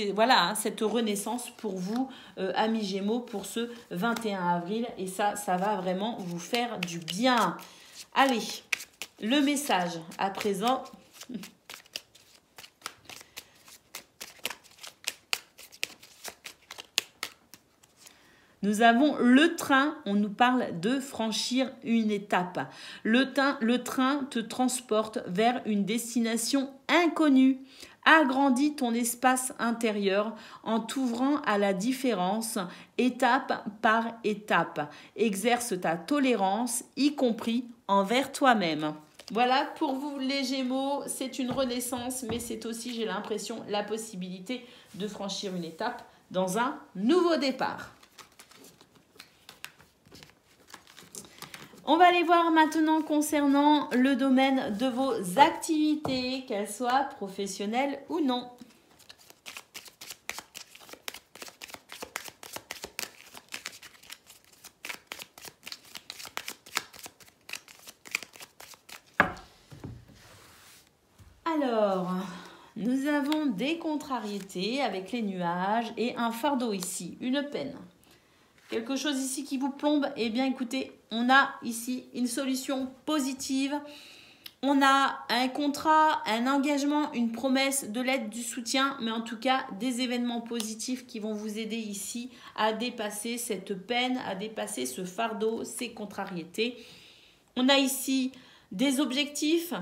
c'est voilà, hein, cette renaissance pour vous, amis Gémeaux, pour ce 21 avril. Et ça va vraiment vous faire du bien. Allez, le message à présent. Nous avons le train, on nous parle de franchir une étape. Le train te transporte vers une destination inconnue. Agrandis ton espace intérieur en t'ouvrant à la différence, étape par étape. Exerce ta tolérance, y compris envers toi-même. Voilà, pour vous les Gémeaux, c'est une renaissance, mais c'est aussi, j'ai l'impression, la possibilité de franchir une étape dans un nouveau départ. On va aller voir maintenant concernant le domaine de vos activités, qu'elles soient professionnelles ou non. Alors, nous avons des contrariétés avec les nuages et un fardeau ici, une peine. Quelque chose ici qui vous plombe, eh bien écoutez, on a ici une solution positive. On a un contrat, un engagement, une promesse, de l'aide, du soutien, mais en tout cas des événements positifs qui vont vous aider ici à dépasser cette peine, à dépasser ce fardeau, ces contrariétés. On a ici des objectifs.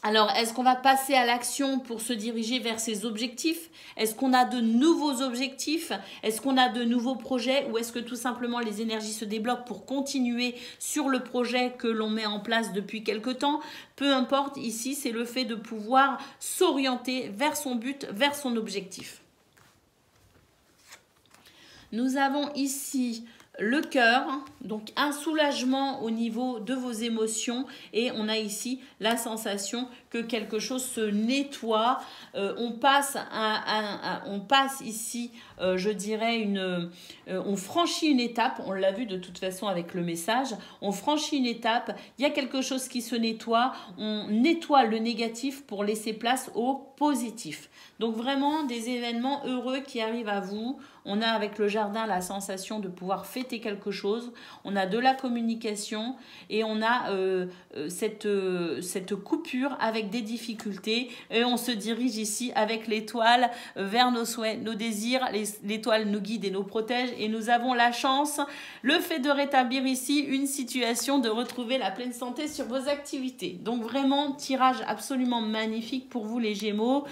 Alors, est-ce qu'on va passer à l'action pour se diriger vers ces objectifs? Est-ce qu'on a de nouveaux objectifs? Est-ce qu'on a de nouveaux projets? Ou est-ce que tout simplement les énergies se débloquent pour continuer sur le projet que l'on met en place depuis quelque temps? Peu importe, ici, c'est le fait de pouvoir s'orienter vers son but, vers son objectif. Nous avons ici le cœur, donc un soulagement au niveau de vos émotions, et on a ici la sensation que quelque chose se nettoie. On passe ici, je dirais, on franchit une étape, on l'a vu de toute façon avec le message, on franchit une étape, il y a quelque chose qui se nettoie, on nettoie le négatif pour laisser place au positif. Donc vraiment des événements heureux qui arrivent à vous. On a avec le jardin la sensation de pouvoir fêter quelque chose. On a de la communication et on a cette coupure avec des difficultés. Et on se dirige ici avec l'étoile vers nos souhaits, nos désirs. L'étoile nous guide et nous protège. Et nous avons la chance, le fait de rétablir ici une situation, de retrouver la pleine santé sur vos activités. Donc vraiment, tirage absolument magnifique pour vous les Gémeaux.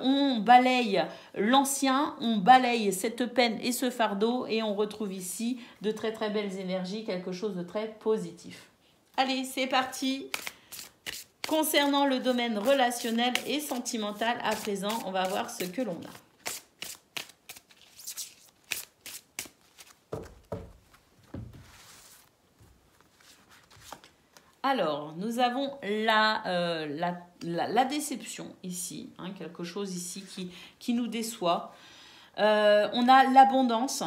On balaye l'ancien, on balaye cette peine et ce fardeau et on retrouve ici de très très belles énergies, quelque chose de très positif. Allez, c'est parti. Concernant le domaine relationnel et sentimental, à présent, on va voir ce que l'on a. Alors, nous avons la déception ici, hein, quelque chose ici qui nous déçoit. On a l'abondance.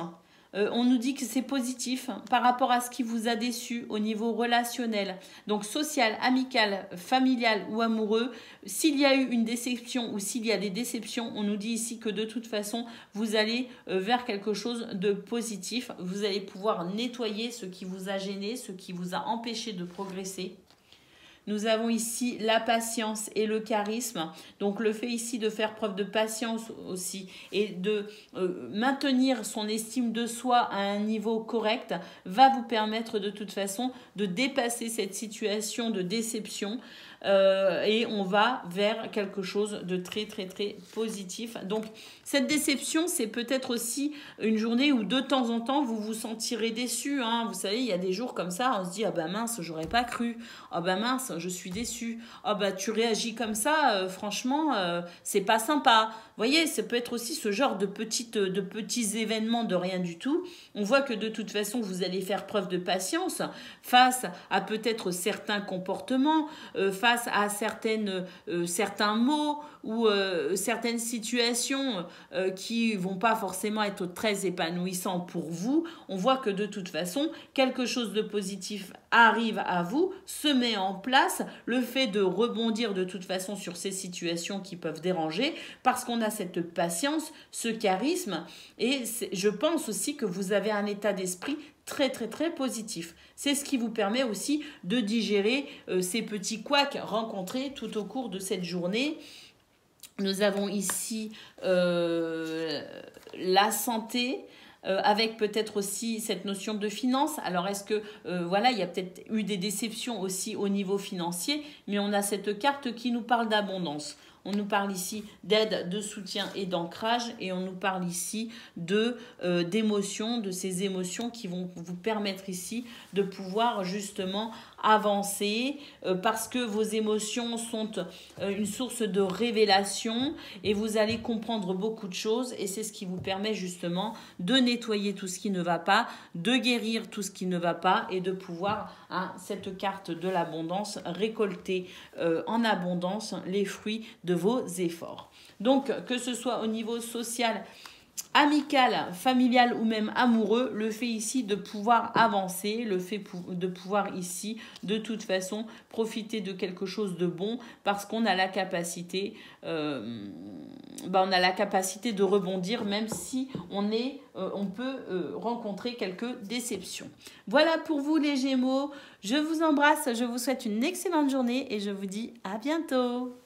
On nous dit que c'est positif par rapport à ce qui vous a déçu au niveau relationnel, donc social, amical, familial ou amoureux. S'il y a eu une déception ou s'il y a des déceptions, on nous dit ici que de toute façon, vous allez vers quelque chose de positif. Vous allez pouvoir nettoyer ce qui vous a gêné, ce qui vous a empêché de progresser. Nous avons ici la patience et le charisme. Donc le fait ici de faire preuve de patience aussi et de maintenir son estime de soi à un niveau correct va vous permettre de toute façon de dépasser cette situation de déception. Et on va vers quelque chose de très très très positif. Donc cette déception, c'est peut-être aussi une journée où de temps en temps vous vous sentirez déçu, hein. Vous savez, il y a des jours comme ça, on se dit ah bah mince, j'aurais pas cru, ah bah mince, je suis déçu, ah bah tu réagis comme ça, franchement c'est pas sympa. Vous voyez, ça peut être aussi ce genre de petits événements de rien du tout. On voit que de toute façon vous allez faire preuve de patience face à peut-être certains comportements, face face à certains mots ou certaines situations qui vont pas forcément être très épanouissants pour vous, on voit que de toute façon, quelque chose de positif arrive à vous, se met en place, le fait de rebondir de toute façon sur ces situations qui peuvent déranger, parce qu'on a cette patience, ce charisme, et je pense aussi que vous avez un état d'esprit très très très positif. C'est ce qui vous permet aussi de digérer ces petits couacs rencontrés tout au cours de cette journée. Nous avons ici la santé, avec peut-être aussi cette notion de finance. Alors, est-ce que, voilà, il y a peut-être eu des déceptions aussi au niveau financier, mais on a cette carte qui nous parle d'abondance. On nous parle ici d'aide, de soutien et d'ancrage, et on nous parle ici d'émotions, de ces émotions qui vont vous permettre ici de pouvoir justement avancer parce que vos émotions sont une source de révélation et vous allez comprendre beaucoup de choses, et c'est ce qui vous permet justement de nettoyer tout ce qui ne va pas, de guérir tout ce qui ne va pas et de pouvoir, cette carte de l'abondance, récolter en abondance les fruits de vos efforts. Donc, que ce soit au niveau social, amical, familial ou même amoureux, le fait ici de pouvoir avancer, le fait de pouvoir ici de toute façon profiter de quelque chose de bon, parce qu'on a la capacité de rebondir, même si on peut rencontrer quelques déceptions. Voilà pour vous les Gémeaux, je vous embrasse, je vous souhaite une excellente journée et je vous dis à bientôt.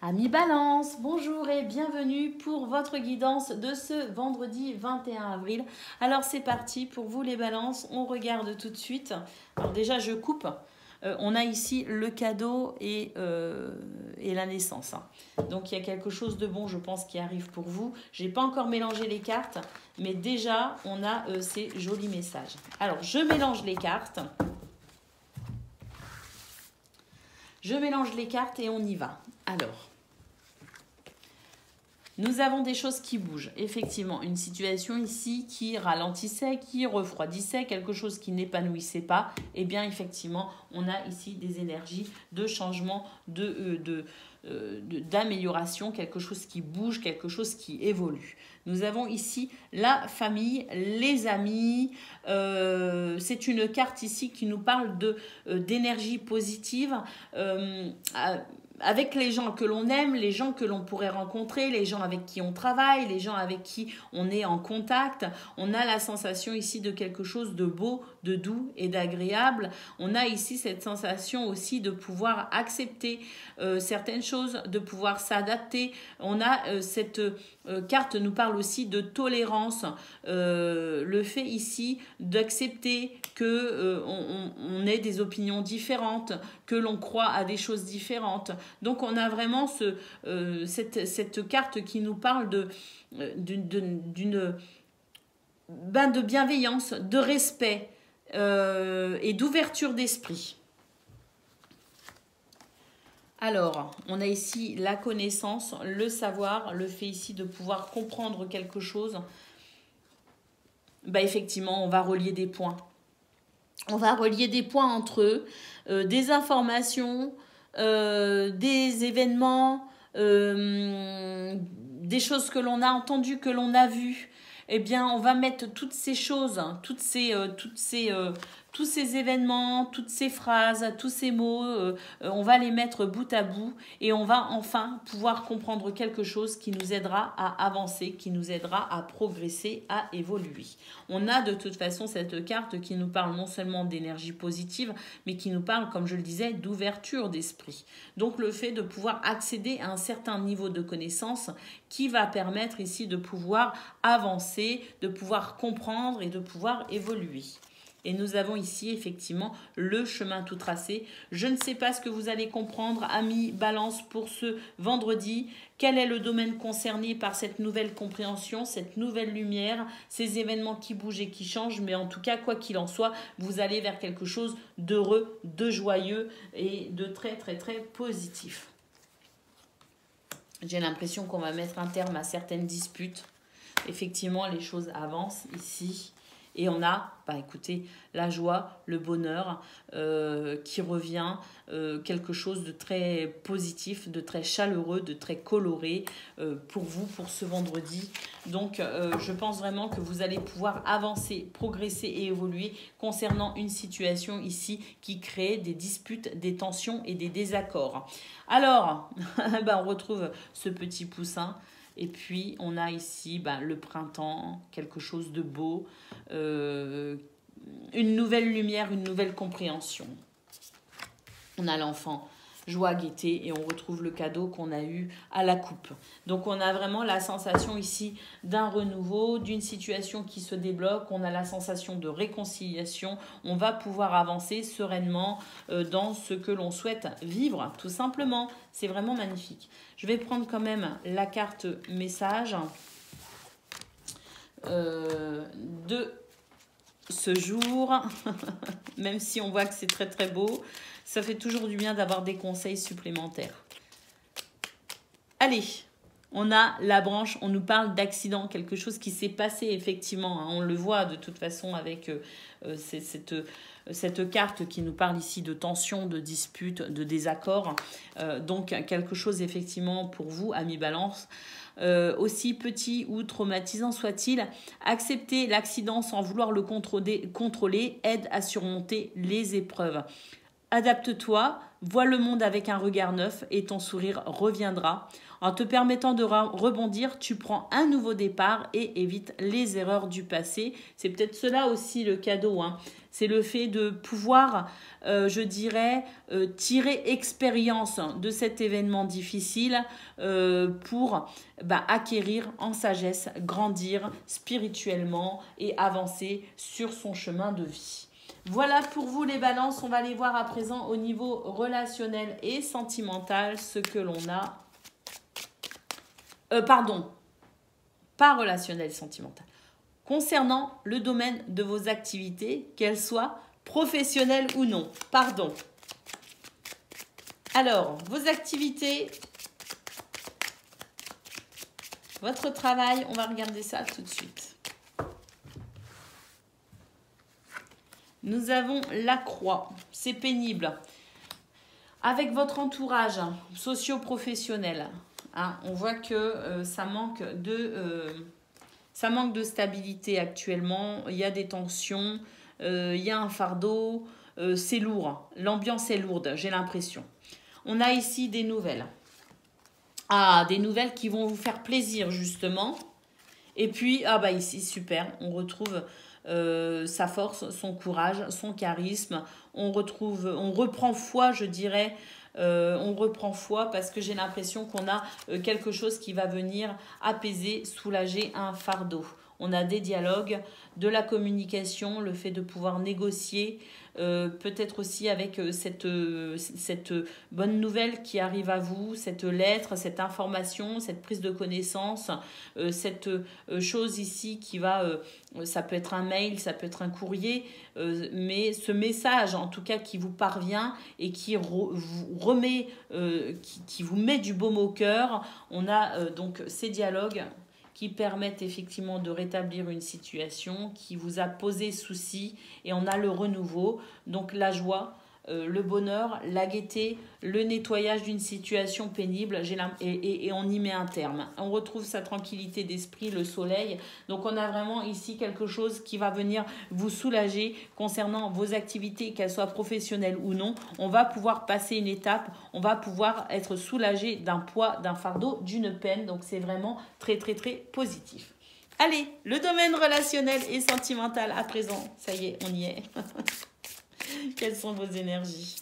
Amis Balance, bonjour et bienvenue pour votre guidance de ce vendredi 21 avril. Alors c'est parti pour vous les Balances, on regarde tout de suite. Alors déjà je coupe, on a ici le cadeau et la naissance. Donc il y a quelque chose de bon je pense qui arrive pour vous. Je n'ai pas encore mélangé les cartes, mais déjà on a ces jolis messages. Alors je mélange les cartes. Je mélange les cartes et on y va. Alors, nous avons des choses qui bougent. Effectivement, une situation ici qui ralentissait, qui refroidissait, quelque chose qui n'épanouissait pas. Eh bien, effectivement, on a ici des énergies de changement, d'amélioration, quelque chose qui bouge, quelque chose qui évolue. Nous avons ici la famille, les amis. C'est une carte ici qui nous parle d'énergie positive. Avec les gens que l'on aime, les gens que l'on pourrait rencontrer, les gens avec qui on travaille, les gens avec qui on est en contact. On a la sensation ici de quelque chose de beau, de doux et d'agréable. On a ici cette sensation aussi de pouvoir accepter certaines choses, de pouvoir s'adapter. On a cette carte nous parle aussi de tolérance. Le fait ici d'accepter que on ait des opinions différentes, que l'on croit à des choses différentes. Donc on a vraiment cette carte qui nous parle de bienveillance, de respect et d'ouverture d'esprit. Alors, on a ici la connaissance, le savoir, le fait ici de pouvoir comprendre quelque chose. Effectivement, on va relier des points. On va relier des points entre eux, des informations, des événements, des choses que l'on a entendues, que l'on a vues. Eh bien, on va mettre toutes ces choses, tous ces événements, toutes ces phrases, tous ces mots, on va les mettre bout à bout et on va enfin pouvoir comprendre quelque chose qui nous aidera à avancer, qui nous aidera à progresser, à évoluer. On a de toute façon cette carte qui nous parle non seulement d'énergie positive, mais qui nous parle, comme je le disais, d'ouverture d'esprit. Donc le fait de pouvoir accéder à un certain niveau de connaissance qui va permettre ici de pouvoir avancer, de pouvoir comprendre et de pouvoir évoluer. Et nous avons ici effectivement le chemin tout tracé. Je ne sais pas ce que vous allez comprendre, amis Balance, pour ce vendredi. Quel est le domaine concerné par cette nouvelle compréhension, cette nouvelle lumière, ces événements qui bougent et qui changent. Mais en tout cas, quoi qu'il en soit, vous allez vers quelque chose d'heureux, de joyeux et de très très très positif. J'ai l'impression qu'on va mettre un terme à certaines disputes. Effectivement, les choses avancent ici. Et on a, bah, écoutez, la joie, le bonheur qui revient, quelque chose de très positif, de très chaleureux, de très coloré pour vous, pour ce vendredi. Donc, je pense vraiment que vous allez pouvoir avancer, progresser et évoluer concernant une situation ici qui crée des disputes, des tensions et des désaccords. Alors, bah, on retrouve ce petit poussin. Et puis, on a ici le printemps, quelque chose de beau, une nouvelle lumière, une nouvelle compréhension. On a l'enfant, joie, gaieté, et on retrouve le cadeau qu'on a eu à la coupe. Donc, on a vraiment la sensation ici d'un renouveau, d'une situation qui se débloque. On a la sensation de réconciliation. On va pouvoir avancer sereinement dans ce que l'on souhaite vivre, tout simplement. C'est vraiment magnifique. Je vais prendre quand même la carte message de ce jour, même si on voit que c'est très très beau, ça fait toujours du bien d'avoir des conseils supplémentaires. Allez, on a la branche, on nous parle d'accident, quelque chose qui s'est passé effectivement, hein, on le voit de toute façon avec cette carte qui nous parle ici de tension, de dispute, de désaccord. Donc quelque chose effectivement pour vous, amis Balance. Aussi petit ou traumatisant soit-il, accepter l'accident sans vouloir le contrôler aide à surmonter les épreuves. Adapte-toi, vois le monde avec un regard neuf et ton sourire reviendra. En te permettant de rebondir, tu prends un nouveau départ et évites les erreurs du passé. C'est peut-être cela aussi le cadeau, hein. C'est le fait de pouvoir, je dirais, tirer expérience de cet événement difficile pour acquérir en sagesse, grandir spirituellement et avancer sur son chemin de vie. Voilà pour vous les balances, on va aller voir à présent au niveau relationnel et sentimental ce que l'on a. Pas relationnel et sentimental. Concernant le domaine de vos activités, qu'elles soient professionnelles ou non. Alors, vos activités, votre travail, on va regarder ça tout de suite. Nous avons la croix, c'est pénible. Avec votre entourage socio-professionnel, hein, on voit que ça manque de stabilité actuellement. Il y a des tensions, il y a un fardeau, c'est lourd. L'ambiance est lourde, j'ai l'impression. On a ici des nouvelles. Ah, des nouvelles qui vont vous faire plaisir justement. Et puis, ici, super, on retrouve sa force, son courage, son charisme. On reprend foi, je dirais. On reprend foi parce que j'ai l'impression qu'on a quelque chose qui va venir apaiser, soulager un fardeau. On a des dialogues, de la communication, le fait de pouvoir négocier, peut-être aussi avec cette bonne nouvelle qui arrive à vous, cette lettre, cette information, cette prise de connaissance, cette chose ici qui va, ça peut être un mail, ça peut être un courrier, mais ce message en tout cas qui vous parvient et qui vous remet, qui vous met du baume au cœur. On a donc ces dialogues qui permettent effectivement de rétablir une situation qui vous a posé souci, et on a le renouveau, donc la joie, le bonheur, la gaieté, le nettoyage d'une situation pénible et on y met un terme. On retrouve sa tranquillité d'esprit, le soleil. Donc on a vraiment ici quelque chose qui va venir vous soulager concernant vos activités, qu'elles soient professionnelles ou non. On va pouvoir passer une étape, on va pouvoir être soulagé d'un poids, d'un fardeau, d'une peine. Donc c'est vraiment très très très positif. Allez, le domaine relationnel et sentimental à présent. Ça y est, on y est. Quelles sont vos énergies?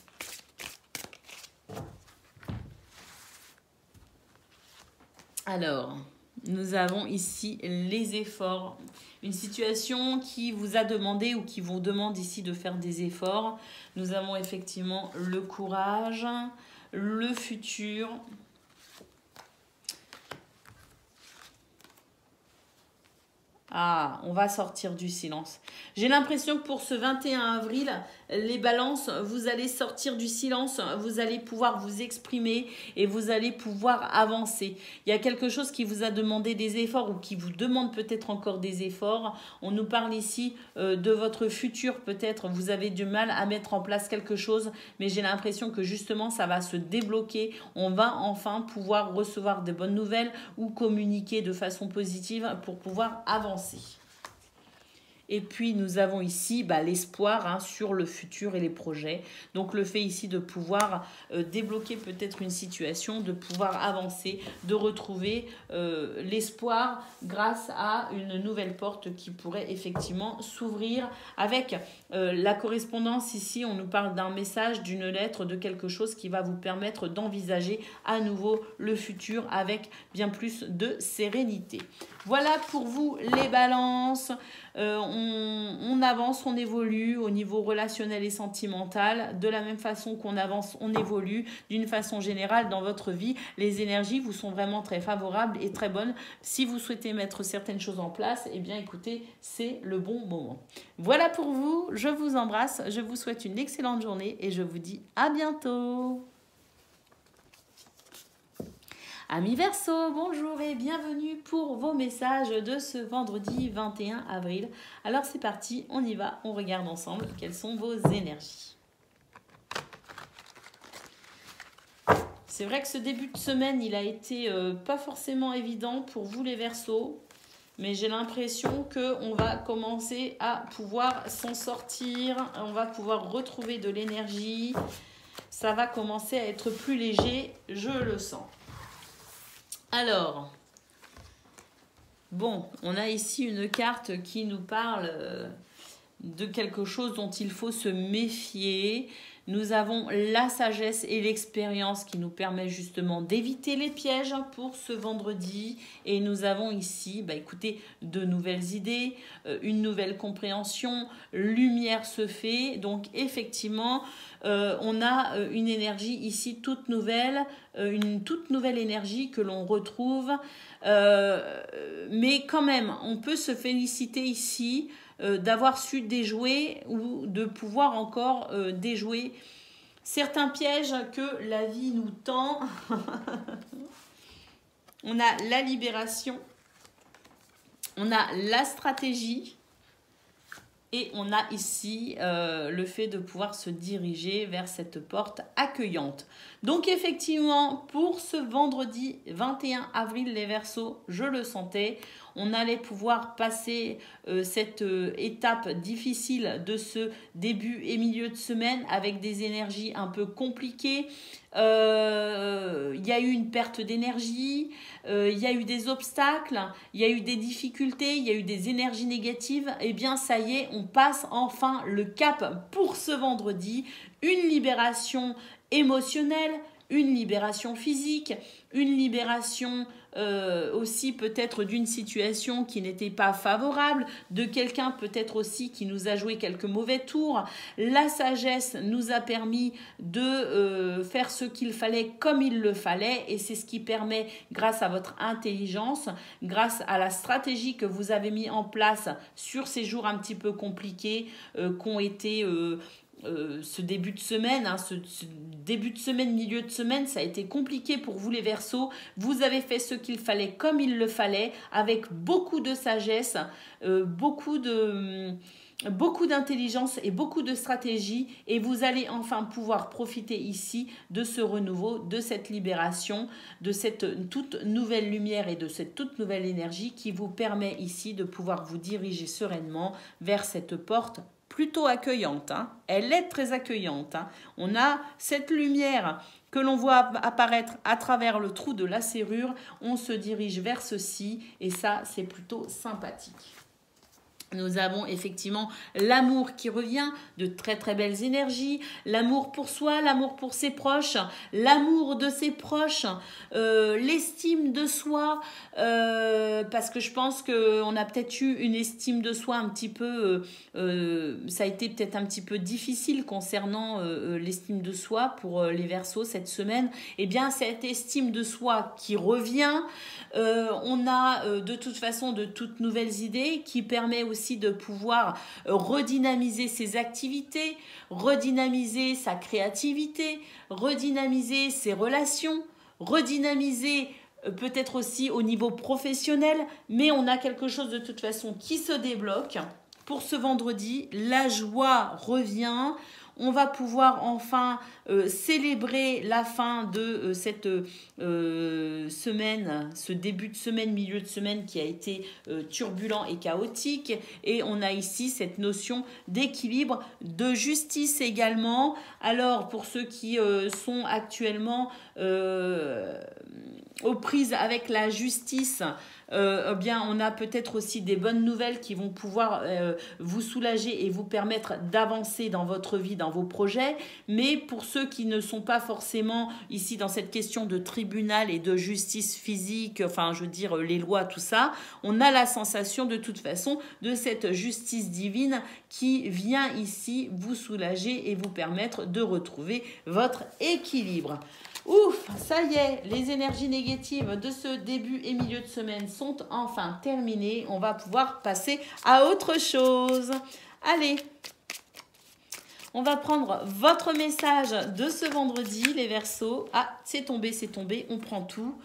Alors, nous avons ici les efforts. Une situation qui vous a demandé ou qui vous demande ici de faire des efforts. Nous avons effectivement le courage, le futur. Ah, on va sortir du silence. J'ai l'impression que pour ce 21 avril, les balances, vous allez sortir du silence, vous allez pouvoir vous exprimer et vous allez pouvoir avancer. Il y a quelque chose qui vous a demandé des efforts ou qui vous demande peut-être encore des efforts. On nous parle ici de votre futur, peut-être vous avez du mal à mettre en place quelque chose, mais j'ai l'impression que justement ça va se débloquer. On va enfin pouvoir recevoir de bonnes nouvelles ou communiquer de façon positive pour pouvoir avancer. Et puis nous avons ici l'espoir sur le futur et les projets. Donc le fait ici de pouvoir débloquer peut-être une situation, de pouvoir avancer, de retrouver l'espoir grâce à une nouvelle porte qui pourrait effectivement s'ouvrir. Avec la correspondance ici, on nous parle d'un message, d'une lettre, de quelque chose qui va vous permettre d'envisager à nouveau le futur avec bien plus de sérénité. Voilà pour vous les balances. On avance, on évolue au niveau relationnel et sentimental. De la même façon qu'on avance, on évolue. D'une façon générale, dans votre vie, les énergies vous sont vraiment très favorables et très bonnes. Si vous souhaitez mettre certaines choses en place, eh bien écoutez, c'est le bon moment. Voilà pour vous. Je vous embrasse. Je vous souhaite une excellente journée et je vous dis à bientôt. Amis Verseau, bonjour et bienvenue pour vos messages de ce vendredi 21 avril. Alors c'est parti, on y va, on regarde ensemble quelles sont vos énergies. C'est vrai que ce début de semaine, il a été pas forcément évident pour vous les Verseaux, mais j'ai l'impression qu'on va commencer à pouvoir s'en sortir, on va pouvoir retrouver de l'énergie, ça va commencer à être plus léger, je le sens. Alors, bon, on a ici une carte qui nous parle de quelque chose dont il faut se méfier. Nous avons la sagesse et l'expérience qui nous permet justement d'éviter les pièges pour ce vendredi. Et nous avons ici, écoutez, de nouvelles idées, une nouvelle compréhension, lumière se fait. Donc effectivement, on a une énergie ici toute nouvelle, une toute nouvelle énergie que l'on retrouve. Mais quand même, on peut se féliciter ici d'avoir su déjouer ou de pouvoir encore déjouer certains pièges que la vie nous tend. On a la libération, on a la stratégie et on a ici le fait de pouvoir se diriger vers cette porte accueillante. Donc effectivement, pour ce vendredi 21 avril, les Verseaux, je le sentais, on allait pouvoir passer cette étape difficile de ce début et milieu de semaine avec des énergies un peu compliquées. Il y a eu une perte d'énergie, il y a eu des obstacles, il y a eu des difficultés, il y a eu des énergies négatives. Eh bien, ça y est, on passe enfin le cap pour ce vendredi. Une libération émotionnelle, une libération physique, une libération aussi peut-être d'une situation qui n'était pas favorable, de quelqu'un peut-être aussi qui nous a joué quelques mauvais tours. La sagesse nous a permis de faire ce qu'il fallait comme il le fallait et c'est ce qui permet, grâce à votre intelligence, grâce à la stratégie que vous avez mis en place sur ces jours un petit peu compliqués qu'ont été... ce début de semaine, ce début de semaine, milieu de semaine, ça a été compliqué pour vous les Verseaux. Vous avez fait ce qu'il fallait comme il le fallait, avec beaucoup de sagesse, beaucoup d'intelligence et beaucoup de stratégie. Et vous allez enfin pouvoir profiter ici de ce renouveau, de cette libération, de cette toute nouvelle lumière et de cette toute nouvelle énergie qui vous permet ici de pouvoir vous diriger sereinement vers cette porte plutôt accueillante, Elle est très accueillante, On a cette lumière que l'on voit apparaître à travers le trou de la serrure. On se dirige vers ceci et ça, c'est plutôt sympathique. Nous avons effectivement l'amour qui revient, de très très belles énergies, l'amour pour soi, l'amour pour ses proches, l'amour de ses proches, l'estime de soi, parce que je pense qu'on a peut-être eu une estime de soi un petit peu, ça a été peut-être un petit peu difficile concernant l'estime de soi pour les Verseaux cette semaine. Eh bien, cette estime de soi qui revient, on a de toute façon de toutes nouvelles idées qui permet aussi de pouvoir redynamiser ses activités, redynamiser sa créativité, redynamiser ses relations, redynamiser peut-être aussi au niveau professionnel, mais on a quelque chose de toute façon qui se débloque. Pour ce vendredi, la joie revient. On va pouvoir enfin célébrer la fin de cette semaine, ce début de semaine, milieu de semaine qui a été turbulent et chaotique. Et on a ici cette notion d'équilibre, de justice également. Alors pour ceux qui sont actuellement aux prises avec la justice, eh bien, on a peut-être aussi des bonnes nouvelles qui vont pouvoir vous soulager et vous permettre d'avancer dans votre vie, dans vos projets. Mais pour ceux qui ne sont pas forcément ici dans cette question de tribunal et de justice physique, enfin je veux dire les lois, tout ça, on a la sensation de toute façon de cette justice divine qui vient ici vous soulager et vous permettre de retrouver votre équilibre. Ouf, ça y est, les énergies négatives de ce début et milieu de semaine sont enfin terminées. On va pouvoir passer à autre chose. Allez, on va prendre votre message de ce vendredi, les Verseaux. Ah, c'est tombé, on prend tout.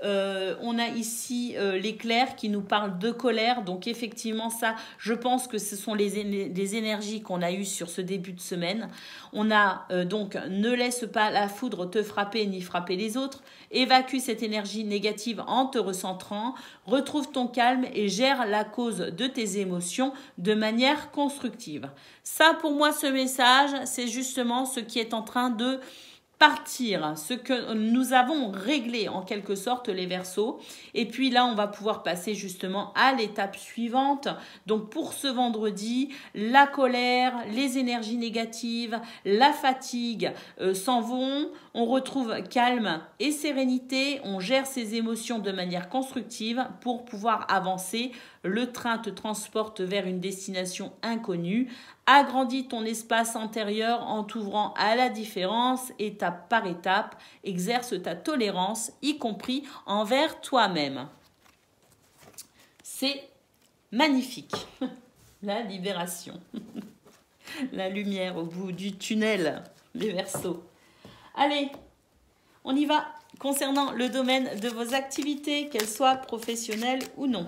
On a ici l'éclair qui nous parle de colère. Donc effectivement, ça, je pense que ce sont les énergies qu'on a eues sur ce début de semaine. On a donc ne laisse pas la foudre te frapper ni frapper les autres. Évacue cette énergie négative en te recentrant. Retrouve ton calme et gère la cause de tes émotions de manière constructive. Ça, pour moi, ce message, c'est justement ce qui est en train de partir, ce que nous avons réglé en quelque sorte les Verseaux. Et puis là, on va pouvoir passer justement à l'étape suivante. Donc pour ce vendredi, la colère, les énergies négatives, la fatigue s'en vont. On retrouve calme et sérénité. On gère ses émotions de manière constructive pour pouvoir avancer. Le train te transporte vers une destination inconnue. Agrandis ton espace intérieur en t'ouvrant à la différence, étape par étape. Exerce ta tolérance, y compris envers toi-même. C'est magnifique. La libération. La lumière au bout du tunnel, les Verseaux. Allez, on y va concernant le domaine de vos activités, qu'elles soient professionnelles ou non.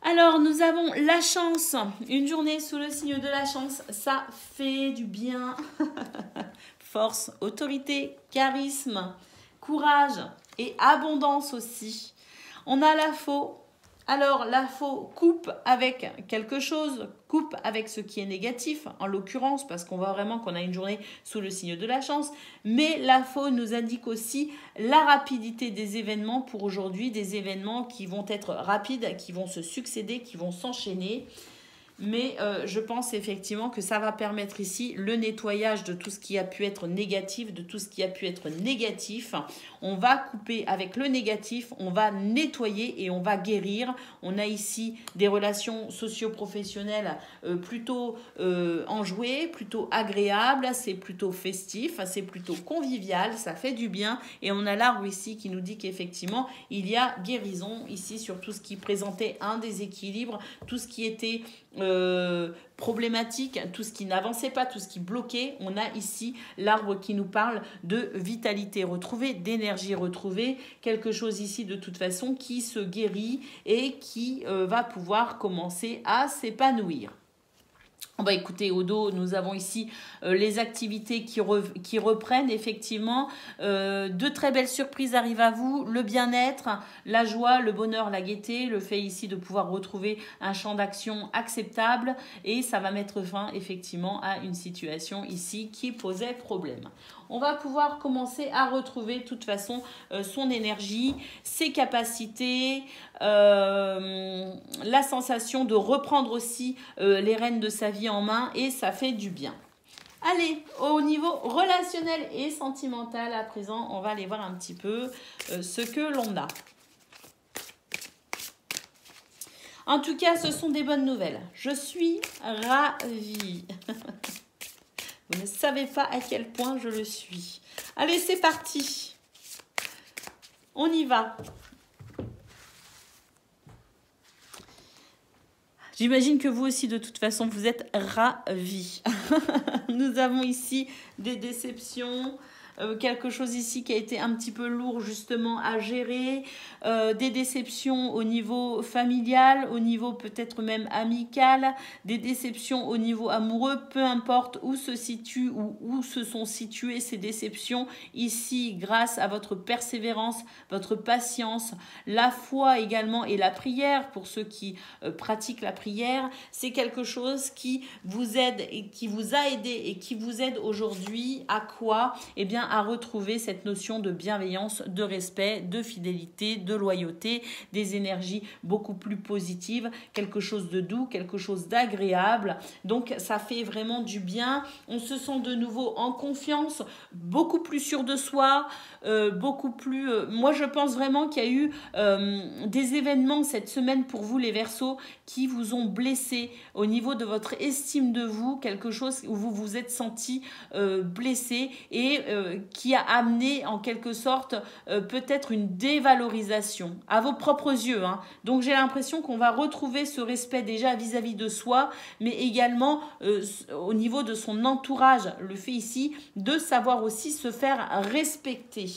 Alors, nous avons la chance. Une journée sous le signe de la chance, ça fait du bien. Force, autorité, charisme, courage et abondance aussi. On a la faux. Alors, la faux coupe avec quelque chose, coupe avec ce qui est négatif, en l'occurrence, parce qu'on voit vraiment qu'on a une journée sous le signe de la chance. Mais la faux nous indique aussi la rapidité des événements pour aujourd'hui, des événements qui vont être rapides, qui vont se succéder, qui vont s'enchaîner. Mais je pense effectivement que ça va permettre ici le nettoyage de tout ce qui a pu être négatif, de tout ce qui a pu être négatif. On va couper avec le négatif, on va nettoyer et on va guérir. On a ici des relations socio-professionnelles plutôt enjouées, plutôt agréables, c'est plutôt festif, c'est plutôt convivial, ça fait du bien. Et on a l'arbre ici qui nous dit qu'effectivement, il y a guérison ici sur tout ce qui présentait un déséquilibre, tout ce qui était problématique, tout ce qui n'avançait pas, tout ce qui bloquait. On a ici l'arbre qui nous parle de vitalité retrouvée, d'énergie retrouvée, quelque chose ici de toute façon qui se guérit et qui va pouvoir commencer à s'épanouir. Bah écoutez, au dos, nous avons ici les activités qui reprennent effectivement. De très belles surprises arrivent à vous. Le bien-être, la joie, le bonheur, la gaieté, le fait ici de pouvoir retrouver un champ d'action acceptable. Et ça va mettre fin effectivement à une situation ici qui posait problème. On va pouvoir commencer à retrouver de toute façon son énergie, ses capacités, la sensation de reprendre aussi les rênes de sa vie en main et ça fait du bien. Allez, au niveau relationnel et sentimental, à présent, on va aller voir un petit peu ce que l'on a. En tout cas, ce sont des bonnes nouvelles. Je suis ravie. Vous ne savez pas à quel point je le suis. Allez, c'est parti. On y va. J'imagine que vous aussi, de toute façon, vous êtes ravis. Nous avons ici des déceptions, quelque chose ici qui a été un petit peu lourd justement à gérer, des déceptions au niveau familial, au niveau peut-être même amical, des déceptions au niveau amoureux, peu importe où se situent ou où se sont situées ces déceptions, ici grâce à votre persévérance, votre patience, la foi également et la prière, pour ceux qui pratiquent la prière, c'est quelque chose qui vous aide et qui vous a aidé et qui vous aide aujourd'hui à quoi? Eh bien à retrouver cette notion de bienveillance, de respect, de fidélité, de loyauté, des énergies beaucoup plus positives, quelque chose de doux, quelque chose d'agréable. Donc ça fait vraiment du bien. On se sent de nouveau en confiance, beaucoup plus sûr de soi, beaucoup plus... moi je pense vraiment qu'il y a eu des événements cette semaine pour vous les Verseaux qui vous ont blessé au niveau de votre estime de vous, quelque chose où vous vous êtes senti blessé et qui a amené en quelque sorte peut-être une dévalorisation à vos propres yeux. Hein. Donc j'ai l'impression qu'on va retrouver ce respect déjà vis-à-vis de soi, mais également au niveau de son entourage, le fait ici de savoir aussi se faire respecter.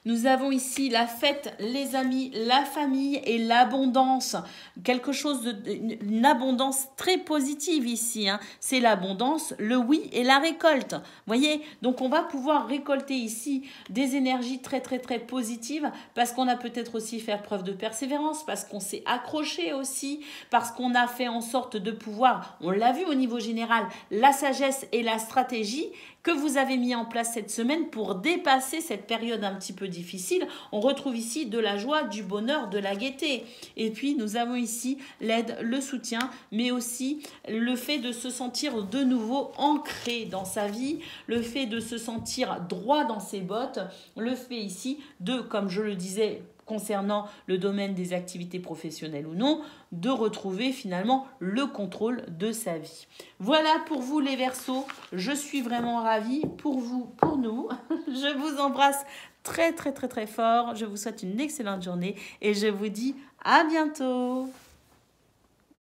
Nous avons ici la fête, les amis, la famille et l'abondance. Quelque chose une abondance très positive ici. Hein. C'est l'abondance, le oui et la récolte. Voyez, donc on va pouvoir récolter ici des énergies très très très positives parce qu'on a peut-être aussi fait preuve de persévérance, parce qu'on s'est accroché aussi, parce qu'on a fait en sorte de pouvoir, on l'a vu au niveau général, la sagesse et la stratégie que vous avez mis en place cette semaine pour dépasser cette période un petit peu difficile. On retrouve ici de la joie, du bonheur, de la gaieté. Et puis, nous avons ici l'aide, le soutien, mais aussi le fait de se sentir de nouveau ancré dans sa vie, le fait de se sentir droit dans ses bottes, le fait ici de, comme je le disais, concernant le domaine des activités professionnelles ou non, de retrouver finalement le contrôle de sa vie. Voilà pour vous les Verseaux, je suis vraiment ravie pour vous, pour nous. Je vous embrasse très très très très fort, je vous souhaite une excellente journée et je vous dis à bientôt.